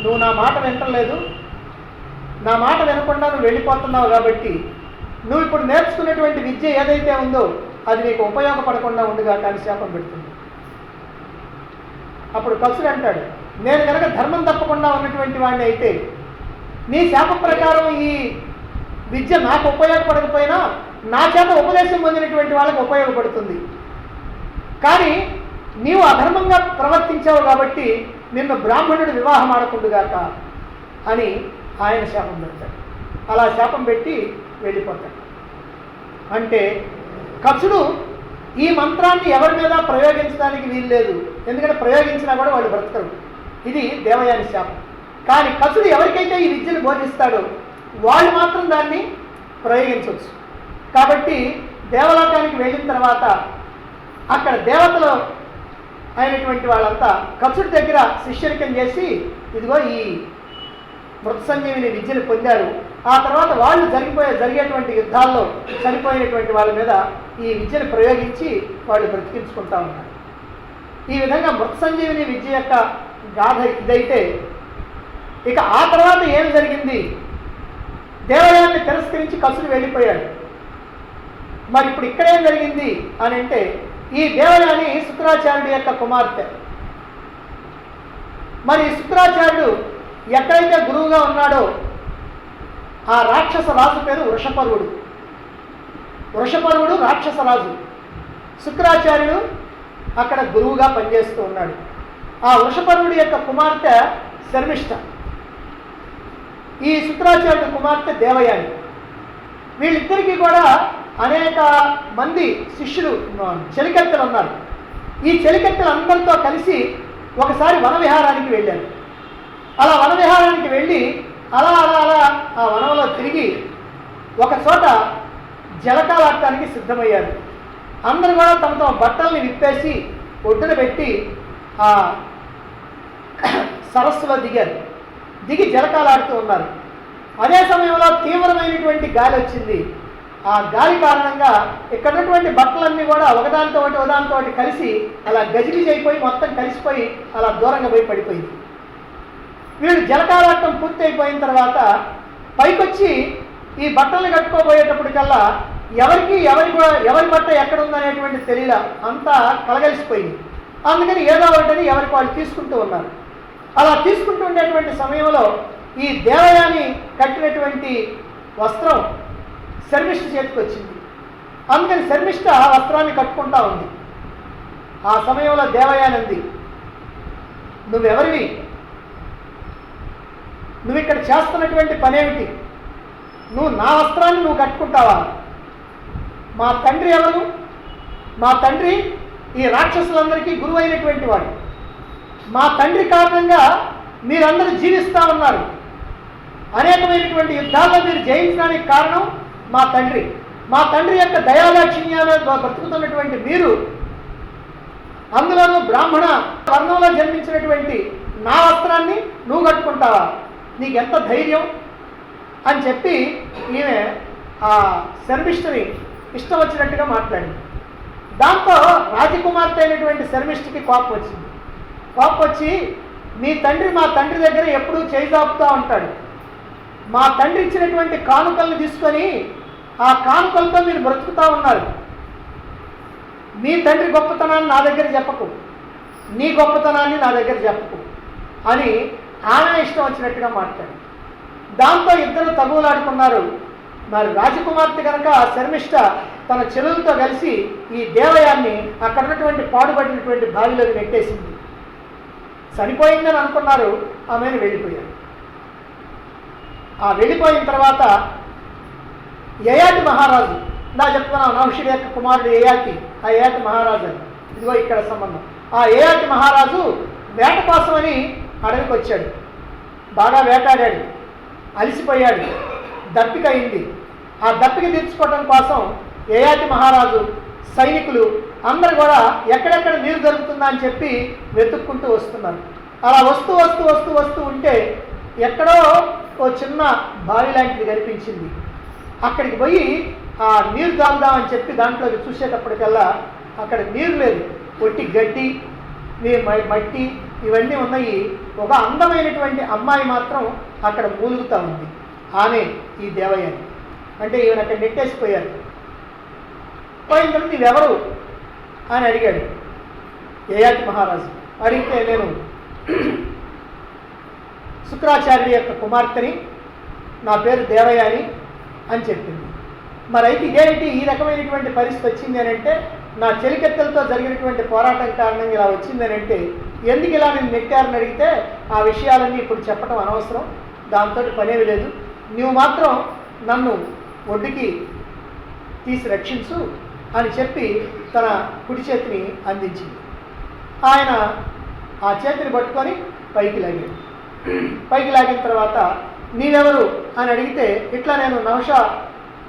నువ్వు నా మాట వింటలేదు, నా మాట వినకుండా నువ్వు వెళ్ళిపోతున్నావు, కాబట్టి నువ్వు ఇప్పుడు నేర్చుకున్నటువంటి విద్య ఏదైతే ఉందో అది నీకు ఉపయోగపడకుండా ఉండుగా కానీ శాపం పెడుతుంది. అప్పుడు కసుడు అంటాడు, నేను కనుక ధర్మం తప్పకుండా ఉన్నటువంటి వాడిని అయితే నీ శాప ప్రకారం ఈ విద్య నాకు ఉపయోగపడకపోయినా నా చేత ఉపదేశం పొందినటువంటి వాళ్ళకి ఉపయోగపడుతుంది, కానీ నీవు అధర్మంగా ప్రవర్తించావు కాబట్టి నిన్ను బ్రాహ్మణుడు వివాహం ఆడకుండుగాక అని ఆయన శాపం పెడతాడు. అలా శాపం పెట్టి వెళ్ళిపోతాడు. అంటే కసుడు ఈ మంత్రాన్ని ఎవరి మీద ప్రయోగించడానికి వీలు లేదు, ఎందుకంటే ప్రయోగించినా కూడా వాళ్ళు బ్రతకరు. ఇది దేవయాని శాపం. కానీ కసుడు ఎవరికైతే ఈ విద్యను బోధిస్తాడో వాళ్ళు మాత్రం దాన్ని ప్రయోగించవచ్చు. కాబట్టి దేవలోకానికి వెళ్ళిన తర్వాత అక్కడ దేవతలు అయినటువంటి వాళ్ళంతా కసుడి దగ్గర శిష్యరికం చేసి ఇదిగో ఈ మృత సంజీవిని విద్యను పొందారు. ఆ తర్వాత వాళ్ళు జరిగేటువంటి యుద్ధాల్లో చనిపోయినటువంటి వాళ్ళ మీద ఈ విద్యను ప్రయోగించి వాళ్ళు బ్రతికించుకుంటా ఉన్నారు. ఈ విధంగా మృత సంజీవిని విద్య యొక్క గాథ ఇదైతే, ఇక ఆ తర్వాత ఏం జరిగింది? దేవయాన్ని తిరస్కరించి కసుడు వెళ్ళిపోయాడు. మరి ఇప్పుడు ఇక్కడేం జరిగింది అని అంటే, ఈ దేవయాని శుక్రాచార్యుడి యొక్క కుమార్తె. మరి శుక్రాచార్యుడు ఎక్కడైతే గురువుగా ఉన్నాడో ఆ రాక్షస రాజు పేరు వృషపర్వుడు. వృషపర్వుడు రాక్షస రాజు, శుక్రాచార్యుడు అక్కడ గురువుగా పనిచేస్తూ ఉన్నాడు. ఆ వృషపర్వుడి యొక్క కుమార్తె శర్మిష్ఠ, ఈ శుక్రాచార్యుడి కుమార్తె దేవయాని. వీళ్ళిద్దరికీ కూడా అనేక మంది శిష్యులు చెలికత్తెలు ఉన్నారు. ఈ చెలికత్తెలందరితో కలిసి ఒకసారి వనవిహారానికి వెళ్ళారు. అలా వనవిహారానికి వెళ్ళి అలా అలా అలా ఆ వనంలో తిరిగి ఒక చోట జలకాలాడటానికి సిద్ధమయ్యారు. అందరూ కూడా తమ తమ బట్టల్ని విప్పేసి ఒడ్డున పెట్టి ఆ సరస్సులో దిగి జలకాలాడుతూ ఉన్నారు. అదే సమయంలో తీవ్రమైనటువంటి గాలి వచ్చింది. ఆ గాలి కారణంగా ఇక్కడ ఉన్నటువంటి బట్టలన్నీ కూడా ఒకదానితో కలిసి అలా గజిబిజి అయిపోయి మొత్తం కలిసిపోయి అలా దూరంగా పోయి పడిపోయింది. వీళ్ళు జలకాలాటం పూర్తి అయిపోయిన తర్వాత పైకొచ్చి ఈ బట్టలు కట్టుకోబోయేటప్పటికల్లా ఎవరి బట్ట ఎక్కడ ఉందనేటువంటి తెలియలా, అంతా కలగలిసిపోయింది. అందుకని ఏదో ఒకటి ఎవరికి వాళ్ళు తీసుకుంటూ ఉన్నారు. అలా తీసుకుంటూ ఉండేటువంటి సమయంలో ఈ దేవయాని కట్టినటువంటి వస్త్రం శర్మిష్ఠ చేతికి వచ్చింది. అందుకని శర్మిష్ఠ వస్త్రాన్ని కట్టుకుంటా ఉంది. ఆ సమయంలో దేవయాని అంది, నువ్వెవరివి? నువ్వు ఇక్కడ చేస్తున్నటువంటి పనేమిటి? నువ్వు నా వస్త్రాన్ని నువ్వు కట్టుకుంటావా? మా తండ్రి ఎవరు? మా తండ్రి ఈ రాక్షసులందరికీ గురువు అయినటువంటి వాడు. మా తండ్రి కారణంగా మీరందరూ జీవిస్తూ ఉన్నారు. అనేకమైనటువంటి యుద్ధాల్లో మీరు జయించడానికి కారణం మా తండ్రి. మా తండ్రి యొక్క దయాదాక్షిణ్యాలు బ్రతుకుతున్నటువంటి మీరు, అందులోనూ బ్రాహ్మణ వర్ణంలో జన్మించినటువంటి నా వస్త్రాన్ని నువ్వు కట్టుకుంటావా? నీకెంత ధైర్యం అని చెప్పి ఈమె ఆ శర్మిష్ఠని ఇష్టం వచ్చినట్టుగా మాట్లాడింది. దాంతో రాజకుమార్తె అయినటువంటి శర్మిష్ఠకి కోపం వచ్చింది. కోపం వచ్చి, మీ తండ్రి మా తండ్రి దగ్గర ఎప్పుడూ చేయి చాపుతూ ఉంటాడు. మా తండ్రి ఇచ్చినటువంటి కానుకలను తీసుకొని ఆ కానుకలతో మీరు బ్రతుకుతూ ఉన్నారు. మీ తండ్రి గొప్పతనాన్ని నా దగ్గర చెప్పకు, నీ గొప్పతనాన్ని నా దగ్గర చెప్పకు అని ఆమె ఇష్టం వచ్చినట్టుగా మాట్లాడు. దాంతో ఇద్దరు తగులాడుకున్నారు. మరి రాజకుమార్తె కనుక శర్మిష్ఠ తన చెల్లెలతో కలిసి ఈ దేవయాన్ని అక్కడ ఉన్నటువంటి పాడుబడినటువంటి బావిలోకి నెట్టేసింది. చనిపోయిందని అనుకున్నారు, ఆమెను వెళ్ళిపోయారు. ఆ వెళ్ళిపోయిన తర్వాత యయాతి మహారాజు, నా చెప్తున్నాను నహుషుడి యొక్క కుమారుడు యయాతి, ఆ యయాతి మహారాజు అని, ఇదిగో ఇక్కడ సంబంధం. ఆ యయాతి మహారాజు వేట కోసమని అడవికి వచ్చాడు. బాగా వేటాడాడు, అలసిపోయాడు, దప్పిక అయింది. ఆ దప్పిక తీర్చుకోవడం కోసం యయాతి మహారాజు సైనికులు అందరూ కూడా ఎక్కడెక్కడ నీరు దొరుకుతుందా అని చెప్పి వెతుక్కుంటూ వస్తున్నారు. అలా వస్తూ వస్తూ వస్తూ వస్తూ ఉంటే ఎక్కడో ఓ చిన్న బావి లాంటిది కనిపించింది. అక్కడికి పోయి ఆ నీరు తాగుదామని చెప్పి దాంట్లోకి చూసేటప్పటికల్లా అక్కడ నీరు లేదు, ఒట్టి గడ్డి, మట్టి ఇవన్నీ ఉన్నాయి. ఒక అందమైనటువంటి అమ్మాయి మాత్రం అక్కడ మూలుగుతూ ఉంది. ఆమె ఈ దేవయాని. అంటే ఈయన అక్కడ నెట్టేసిపోయారు. పోయిన తర్వాత నీవెవరు అని అడిగాడు యయాతి మహారాజు. అడిగితే నేను శుక్రాచార్యుడి యొక్క కుమార్తెని, నా పేరు దేవయాని అని చెప్పింది. మరి అయితే ఇదేంటి ఈ రకమైనటువంటి పరిస్థితి వచ్చింది అని అంటే, నా చెలికెత్తలతో జరిగినటువంటి పోరాటం కారణంగా ఇలా వచ్చిందని అంటే, ఎందుకు ఇలా నేను నెట్టారని అడిగితే ఆ విషయాలన్నీ ఇప్పుడు చెప్పడం అనవసరం, దాంతో పనేమి లేదు, నువ్వు మాత్రం నన్ను ఒడ్డుకి తీసి రక్షించు అని చెప్పి తన కుడి చేతిని అందించింది. ఆయన ఆ చేతిని పట్టుకొని పైకి లాగాడు. పైకి లాగిన తర్వాత నీవెవరు అని అడిగితే, ఇట్లా నేను నహుషా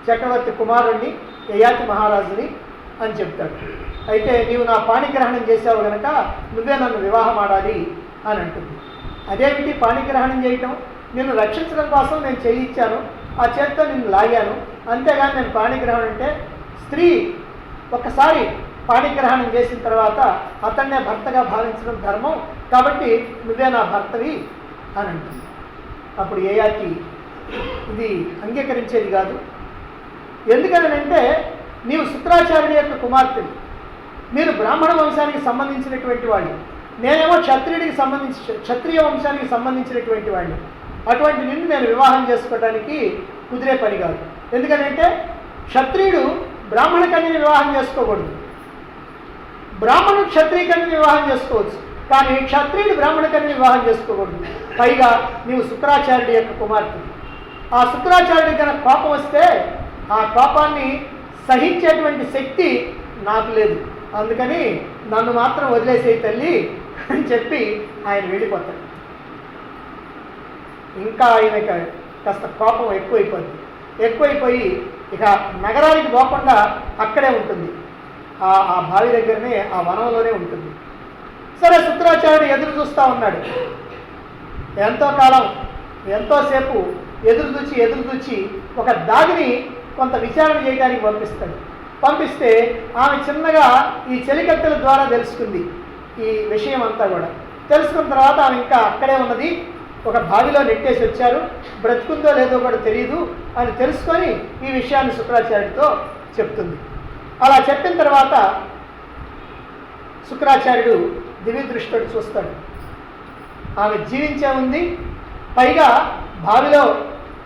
చక్రవర్తి కుమారుణ్ణి, యయాతి మహారాజుని అని చెప్తాడు. అయితే నీవు నా పాణిగ్రహణం చేసావు కనుక నువ్వే నన్ను వివాహం ఆడాలి అని అంటుంది. అదేమిటి పాణిగ్రహణం చేయటం? నిన్ను రక్షించడం కోసం నేను చేయించాను, ఆ చేతితో నిన్ను లాగాను, అంతేగాని నేను పాణిగ్రహణం అంటే, స్త్రీ ఒక్కసారి పాణిగ్రహణం చేసిన తర్వాత అతన్నే భర్తగా భావించడం ధర్మం, కాబట్టి నువ్వే నా భర్తవి అని అంటుంది. అప్పుడు యయాతి ఇది అంగీకరించేది కాదు. ఎందుకనంటే నీవు శుక్రాచార్యుడి యొక్క కుమార్తెని, మీరు బ్రాహ్మణ వంశానికి సంబంధించినటువంటి వాళ్ళు, నేనేమో క్షత్రియ వంశానికి సంబంధించినటువంటి వాడిని. అటువంటి నిన్ను నేను వివాహం చేసుకోవడానికి కుదిరే పని కాదు. ఎందుకంటే క్షత్రియుడు బ్రాహ్మణ కన్యని వివాహం చేసుకోకూడదు, బ్రాహ్మణుడు క్షత్రియ కన్యని వివాహం చేసుకోవచ్చు, కానీ క్షత్రియుడు బ్రాహ్మణ కన్యని వివాహం చేసుకోకూడదు. పైగా నీవు శుక్రాచార్యుడి యొక్క కుమార్తె. ఆ శుక్రాచార్యుడి కనుక కోపం వస్తే ఆ కోపాన్ని సహించేటువంటి శక్తి నాకు లేదు, అందుకని నన్ను మాత్రం వదిలేసేయి తల్లి అని చెప్పి ఆయన వెళ్ళిపోతాడు. ఇంకా ఆయనకి కాస్త కోపం ఎక్కువైపోయి ఇక నగరానికి పోకుండా అక్కడే ఉంటుంది, ఆ బావి దగ్గరనే, ఆ వనంలోనే ఉంటుంది. సరే, శుక్రాచార్యుడు ఎదురు చూస్తూ ఉన్నాడు. ఎంతో కాలం, ఎంతోసేపు ఎదురు చూచి ఒక దాగిని కొంత విచారణ చేయడానికి పంపిస్తే ఆమె చిన్నగా ఈ చెలికత్తెల ద్వారా తెలుసుకుంది ఈ విషయం అంతా కూడా. తెలుసుకున్న తర్వాత ఆమె ఇంకా అక్కడే ఉన్నది, ఒక బావిలో నెట్టేసి వచ్చారు, బ్రతుకుందో లేదో కూడా తెలియదు అని తెలుసుకొని ఈ విషయాన్ని శుక్రాచార్యుడితో చెప్తుంది. అలా చెప్పిన తర్వాత శుక్రాచార్యుడు దివ్య దృష్టితో చూస్తాడు. ఆమె జీవించే ఉంది, పైగా బావిలో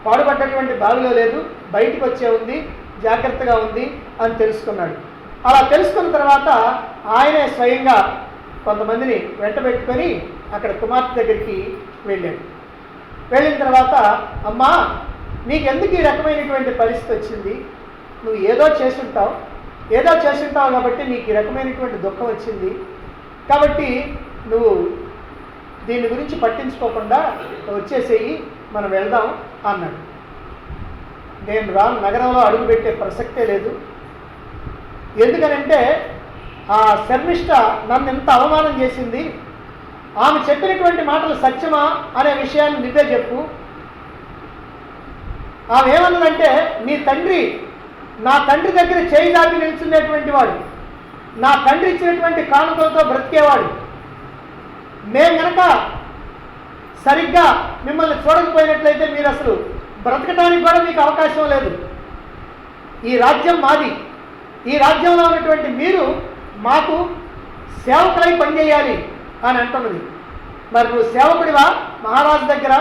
పాడుపడ్డటువంటి బావిలో లేదు, బయటికి వచ్చే ఉంది, జాగ్రత్తగా ఉంది అని తెలుసుకున్నాడు. అలా తెలుసుకున్న తర్వాత ఆయనే స్వయంగా కొంతమందిని వెంటబెట్టుకొని అక్కడ కుమార్తె దగ్గరికి వెళ్ళాడు. వెళ్ళిన తర్వాత, అమ్మా నీకెందుకు ఈ రకమైనటువంటి పరిస్థితి వచ్చింది? నువ్వు ఏదో చేసుంటావు కాబట్టి నీకు ఈ రకమైనటువంటి దుఃఖం వచ్చింది, కాబట్టి నువ్వు దీని గురించి పట్టించుకోకుండా వచ్చేసేయి, మనం వెళ్దాం అన్నాడు. నేను రాను, నగరంలో అడుగుపెట్టే ప్రసక్తే లేదు. ఎందుకనంటే ఆ శర్మిష్ఠ నన్ను ఎంత అవమానం చేసింది, ఆమె చెప్పినటువంటి మాటలు సత్యమా అనే విషయాన్ని నువ్వే చెప్పు. ఆమె ఏమన్నదంటే, నా తండ్రి దగ్గర చేయి దాటి నిల్చునేటువంటి వాడు, నా తండ్రి ఇచ్చినటువంటి కానుకలతో బ్రతికేవాడు, మేము కనుక సరిగ్గా మిమ్మల్ని చూడకపోయినట్లయితే మీరు అసలు బ్రతకడానికి కూడా మీకు అవకాశం లేదు. ఈ రాజ్యం మాది, ఈ రాజ్యంలో ఉన్నటువంటి మీరు మాకు సేవకులై పనిచేయాలి అని అంటున్నది. మరి నువ్వు సేవకుడివా మహారాజు దగ్గర?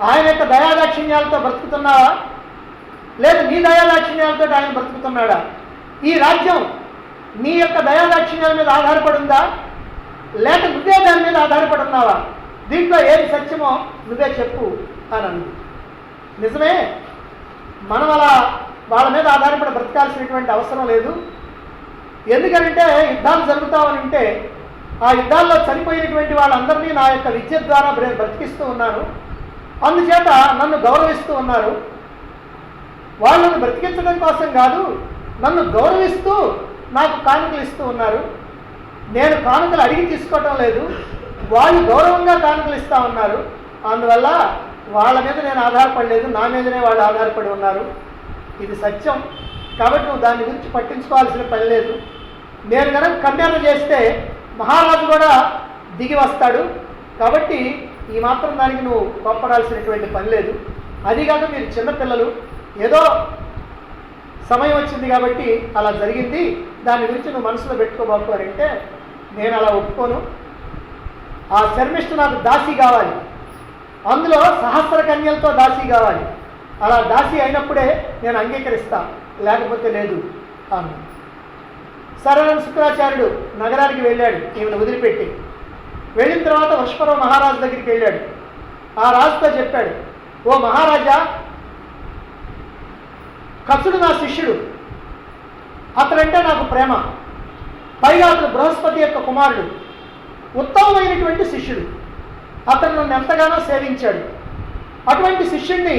ఆయన యొక్క దయాదాక్షిణ్యాలతో బ్రతుకుతున్నావా, లేదు నీ దయాదాక్షిణ్యాలతో ఆయన బ్రతుకుతున్నాడా? ఈ రాజ్యం నీ యొక్క దయాదాక్షిణ్యాల మీద ఆధారపడిందా, లేక నువ్వే దాని మీద ఆధారపడి ఉన్నావా? దీంట్లో ఏది సత్యమో నువ్వే చెప్పు అని అంది. నిజమే, మనం అలా వాళ్ళ మీద ఆధారపడి బ్రతకాల్సినటువంటి అవసరం లేదు. ఎందుకంటే యుద్ధాలు జరుగుతామని ఉంటే ఆ యుద్ధాల్లో చనిపోయినటువంటి వాళ్ళందరినీ నా యొక్క విద్య ద్వారా బ్రతికిస్తూ ఉన్నాను. అందుచేత నన్ను గౌరవిస్తూ ఉన్నారు. వాళ్ళను బ్రతికించడం కోసం కాదు, నన్ను గౌరవిస్తూ నాకు కానుకలు ఇస్తూ ఉన్నారు. నేను కానుకలు అడిగి తీసుకోవటం లేదు, వాళ్ళు గౌరవంగా కానుకలు ఇస్తూ ఉన్నారు. అందువల్ల వాళ్ళ మీద నేను ఆధారపడలేదు, నా మీదనే వాళ్ళు ఆధారపడి ఉన్నారు. ఇది సత్యం. కాబట్టి నువ్వు దాని గురించి పట్టించుకోవాల్సిన పని లేదు. నేను కనుక ఖండన చేస్తే మహారాజు కూడా దిగి వస్తాడు. కాబట్టి ఈ మాత్రం దానికి నువ్వు కోప్పడాల్సినటువంటి పని లేదు. అదిగాక మీరు చిన్నపిల్లలు, ఏదో సమయం వచ్చింది కాబట్టి అలా జరిగింది, దాని గురించి నువ్వు మనసులో పెట్టుకోబాకు అని అంటే నేను అలా ఒప్పుకోను. ఆ శర్మిష్ఠ నాకు దాసి కావాలి, అందులో సహస్ర కన్యలతో దాసి కావాలి. అలా దాసి అయినప్పుడే నేను అంగీకరిస్తా, లేకపోతే లేదు అన్న. సరైన శుక్రాచార్యుడు నగరానికి వెళ్ళాడు ఈమెను వదిలిపెట్టి. వెళ్ళిన తర్వాత వృషపర్వ మహారాజు దగ్గరికి వెళ్ళాడు. ఆ రాజుతో చెప్పాడు, ఓ మహారాజా, కసుడు నా శిష్యుడు, అతడంటే నాకు ప్రేమ, పైగా అతడు బృహస్పతి యొక్క కుమారుడు, ఉత్తమమైనటువంటి శిష్యుడు, అతను నన్ను ఎంతగానో సేవించాడు. అటువంటి శిష్యుణ్ణి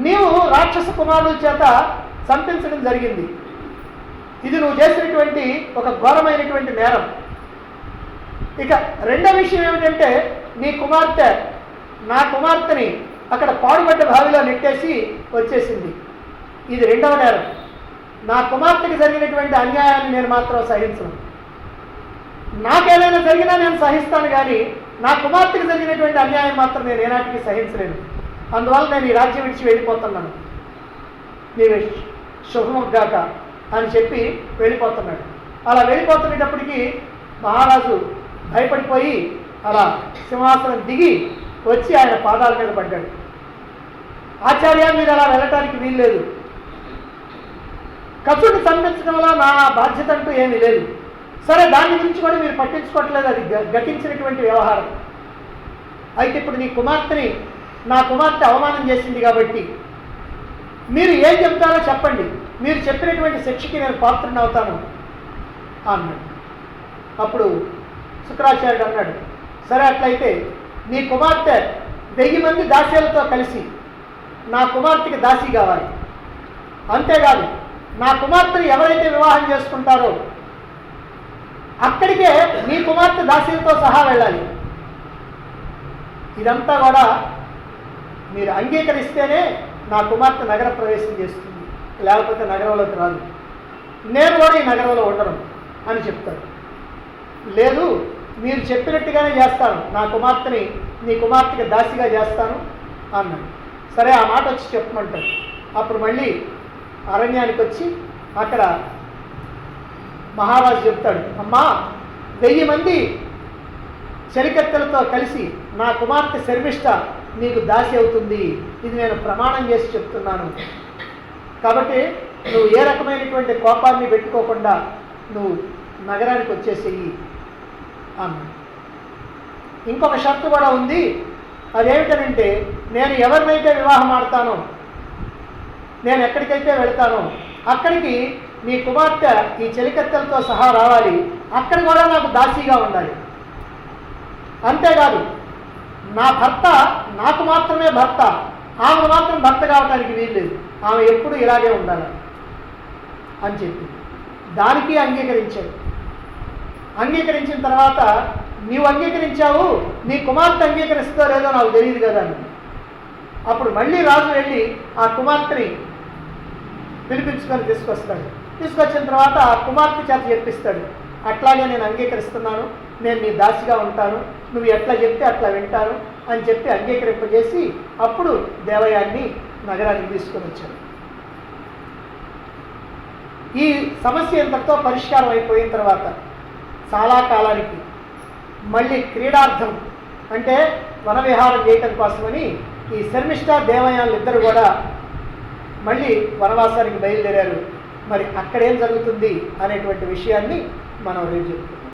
నీవు రాక్షస కుమారుల చేత చంపించడం జరిగింది. ఇది నువ్వు చేసినటువంటి ఒక ఘోరమైనటువంటి నేరం. ఇక రెండో విషయం ఏమిటంటే, నీ కుమార్తె నా కుమార్తెని అక్కడ పాడుబడ్డ బావిలో నెట్టేసి వచ్చేసింది. ఇది రెండవ నేరం. నా కుమార్తెకి జరిగినటువంటి అన్యాయాన్ని నేను మాత్రం సహించను. నాకేదైనా జరిగినా నేను సహిస్తాను, కానీ నా కుమార్తెకి జరిగినటువంటి అన్యాయం మాత్రం నేను ఏనాటికి సహించలేను. అందువల్ల నేను ఈ రాజ్యం విడిచి వెళ్ళిపోతున్నాను, నీవే శుభముగాక అని చెప్పి వెళ్ళిపోతున్నాడు. అలా వెళ్ళిపోతున్నప్పటికీ మహారాజు భయపడిపోయి అలా సింహాసనం దిగి వచ్చి ఆయన పాదాల మీద పడ్డాడు. ఆచార్య, మీరు అలా వెళ్ళటానికి వీల్లేదు, కసుడిని చంపించడంలో నా బాధ్యత అంటూ ఏమీ లేదు. సరే, దాని గురించి కూడా మీరు పట్టించుకోవట్లేదు, అది గతించినటువంటి వ్యవహారం. అయితే ఇప్పుడు నా కుమార్తె అవమానం చేసింది కాబట్టి మీరు ఏం చెప్తారో చెప్పండి, మీరు చెప్పినటువంటి శిక్షకి నేను పాత్రని అవుతాను అన్నాడు. అప్పుడు శుక్రాచార్యుడు అన్నాడు, సరే అట్లయితే నీ కుమార్తె 1000 మంది దాసీలతో కలిసి నా కుమార్తెకి దాసి కావాలి. అంతేకాదు, నా కుమార్తెని ఎవరైతే వివాహం చేసుకుంటారో అక్కడికే నీ కుమార్తె దాసీలతో సహా వెళ్ళాలి. ఇదంతా కూడా మీరు అంగీకరిస్తేనే నా కుమార్తె నగర ప్రవేశం చేస్తుంది, లేకపోతే నగరంలోకి రాదు. నేను కూడా ఈ నగరంలో ఉండను అని చెప్తాడు. లేదు, మీరు చెప్పినట్టుగానే చేస్తాను, నీ కుమార్తెకి దాసిగా చేస్తాను అన్నాడు. సరే, ఆ మాట వచ్చి చెప్పమంటాడు. అప్పుడు మళ్ళీ అరణ్యానికి వచ్చి అక్కడ మహారాజు చెప్తాడు, అమ్మా, 1000 మంది చెలికత్తెలతో కలిసి నా కుమార్తె శర్మిష్ఠ నీకు దాసి అవుతుంది, ఇది నేను ప్రమాణం చేసి చెప్తున్నాను. కాబట్టి నువ్వు ఏ రకమైనటువంటి కోపాన్ని పెట్టుకోకుండా నువ్వు నగరానికి వచ్చేసేయి అన్నాడు. ఇంకొక షరతు కూడా ఉంది. అదేమిటనంటే, నేను ఎవరినైతే వివాహం ఆడతానో, నేను ఎక్కడికైతే వెళ్తానో అక్కడికి నీ కుమార్తె ఈ చెలికత్తెలతో సహా రావాలి, అక్కడ కూడా నాకు దాసీగా ఉండాలి. అంతేకాదు, నా భర్త నాకు మాత్రమే భర్త, ఆమె మాత్రం భర్త కావడానికి వీల్లేదు, ఆమె ఎప్పుడు ఇలాగే ఉండాలి అని చెప్పి దానికి అంగీకరించాడు. అంగీకరించిన తర్వాత, నీవు అంగీకరించావు, నీ కుమార్తె అంగీకరిస్తుందో లేదో నాకు తెలియదు కదా అని. అప్పుడు మళ్ళీ రాజు వెళ్ళి ఆ కుమార్తెని పిలిపించుకొని తీసుకొచ్చిన తర్వాత ఆ కుమార్తె చేత చెప్పిస్తాడు, అట్లాగే నేను అంగీకరిస్తున్నాను, నేను నీ దాసిగా ఉంటాను, నువ్వు ఎట్లా చెప్తే అట్లా వింటాను అని చెప్పి అంగీకరింపజేసి అప్పుడు దేవయాన్ని నగరానికి తీసుకొని వచ్చాడు. ఈ సమస్య ఇంతటితో పరిష్కారం అయిపోయిన తర్వాత చాలా కాలానికి మళ్ళీ క్రీడార్థం, అంటే వనవిహారం చేయటం కోసమని ఈ శర్మిష్ఠ దేవయానులు ఇద్దరు కూడా మళ్ళీ వనవాసానికి బయలుదేరారు. మరి అక్కడేం జరుగుతుంది అనేటువంటి విషయాన్ని మనం రేపు చెప్పుకుందాం.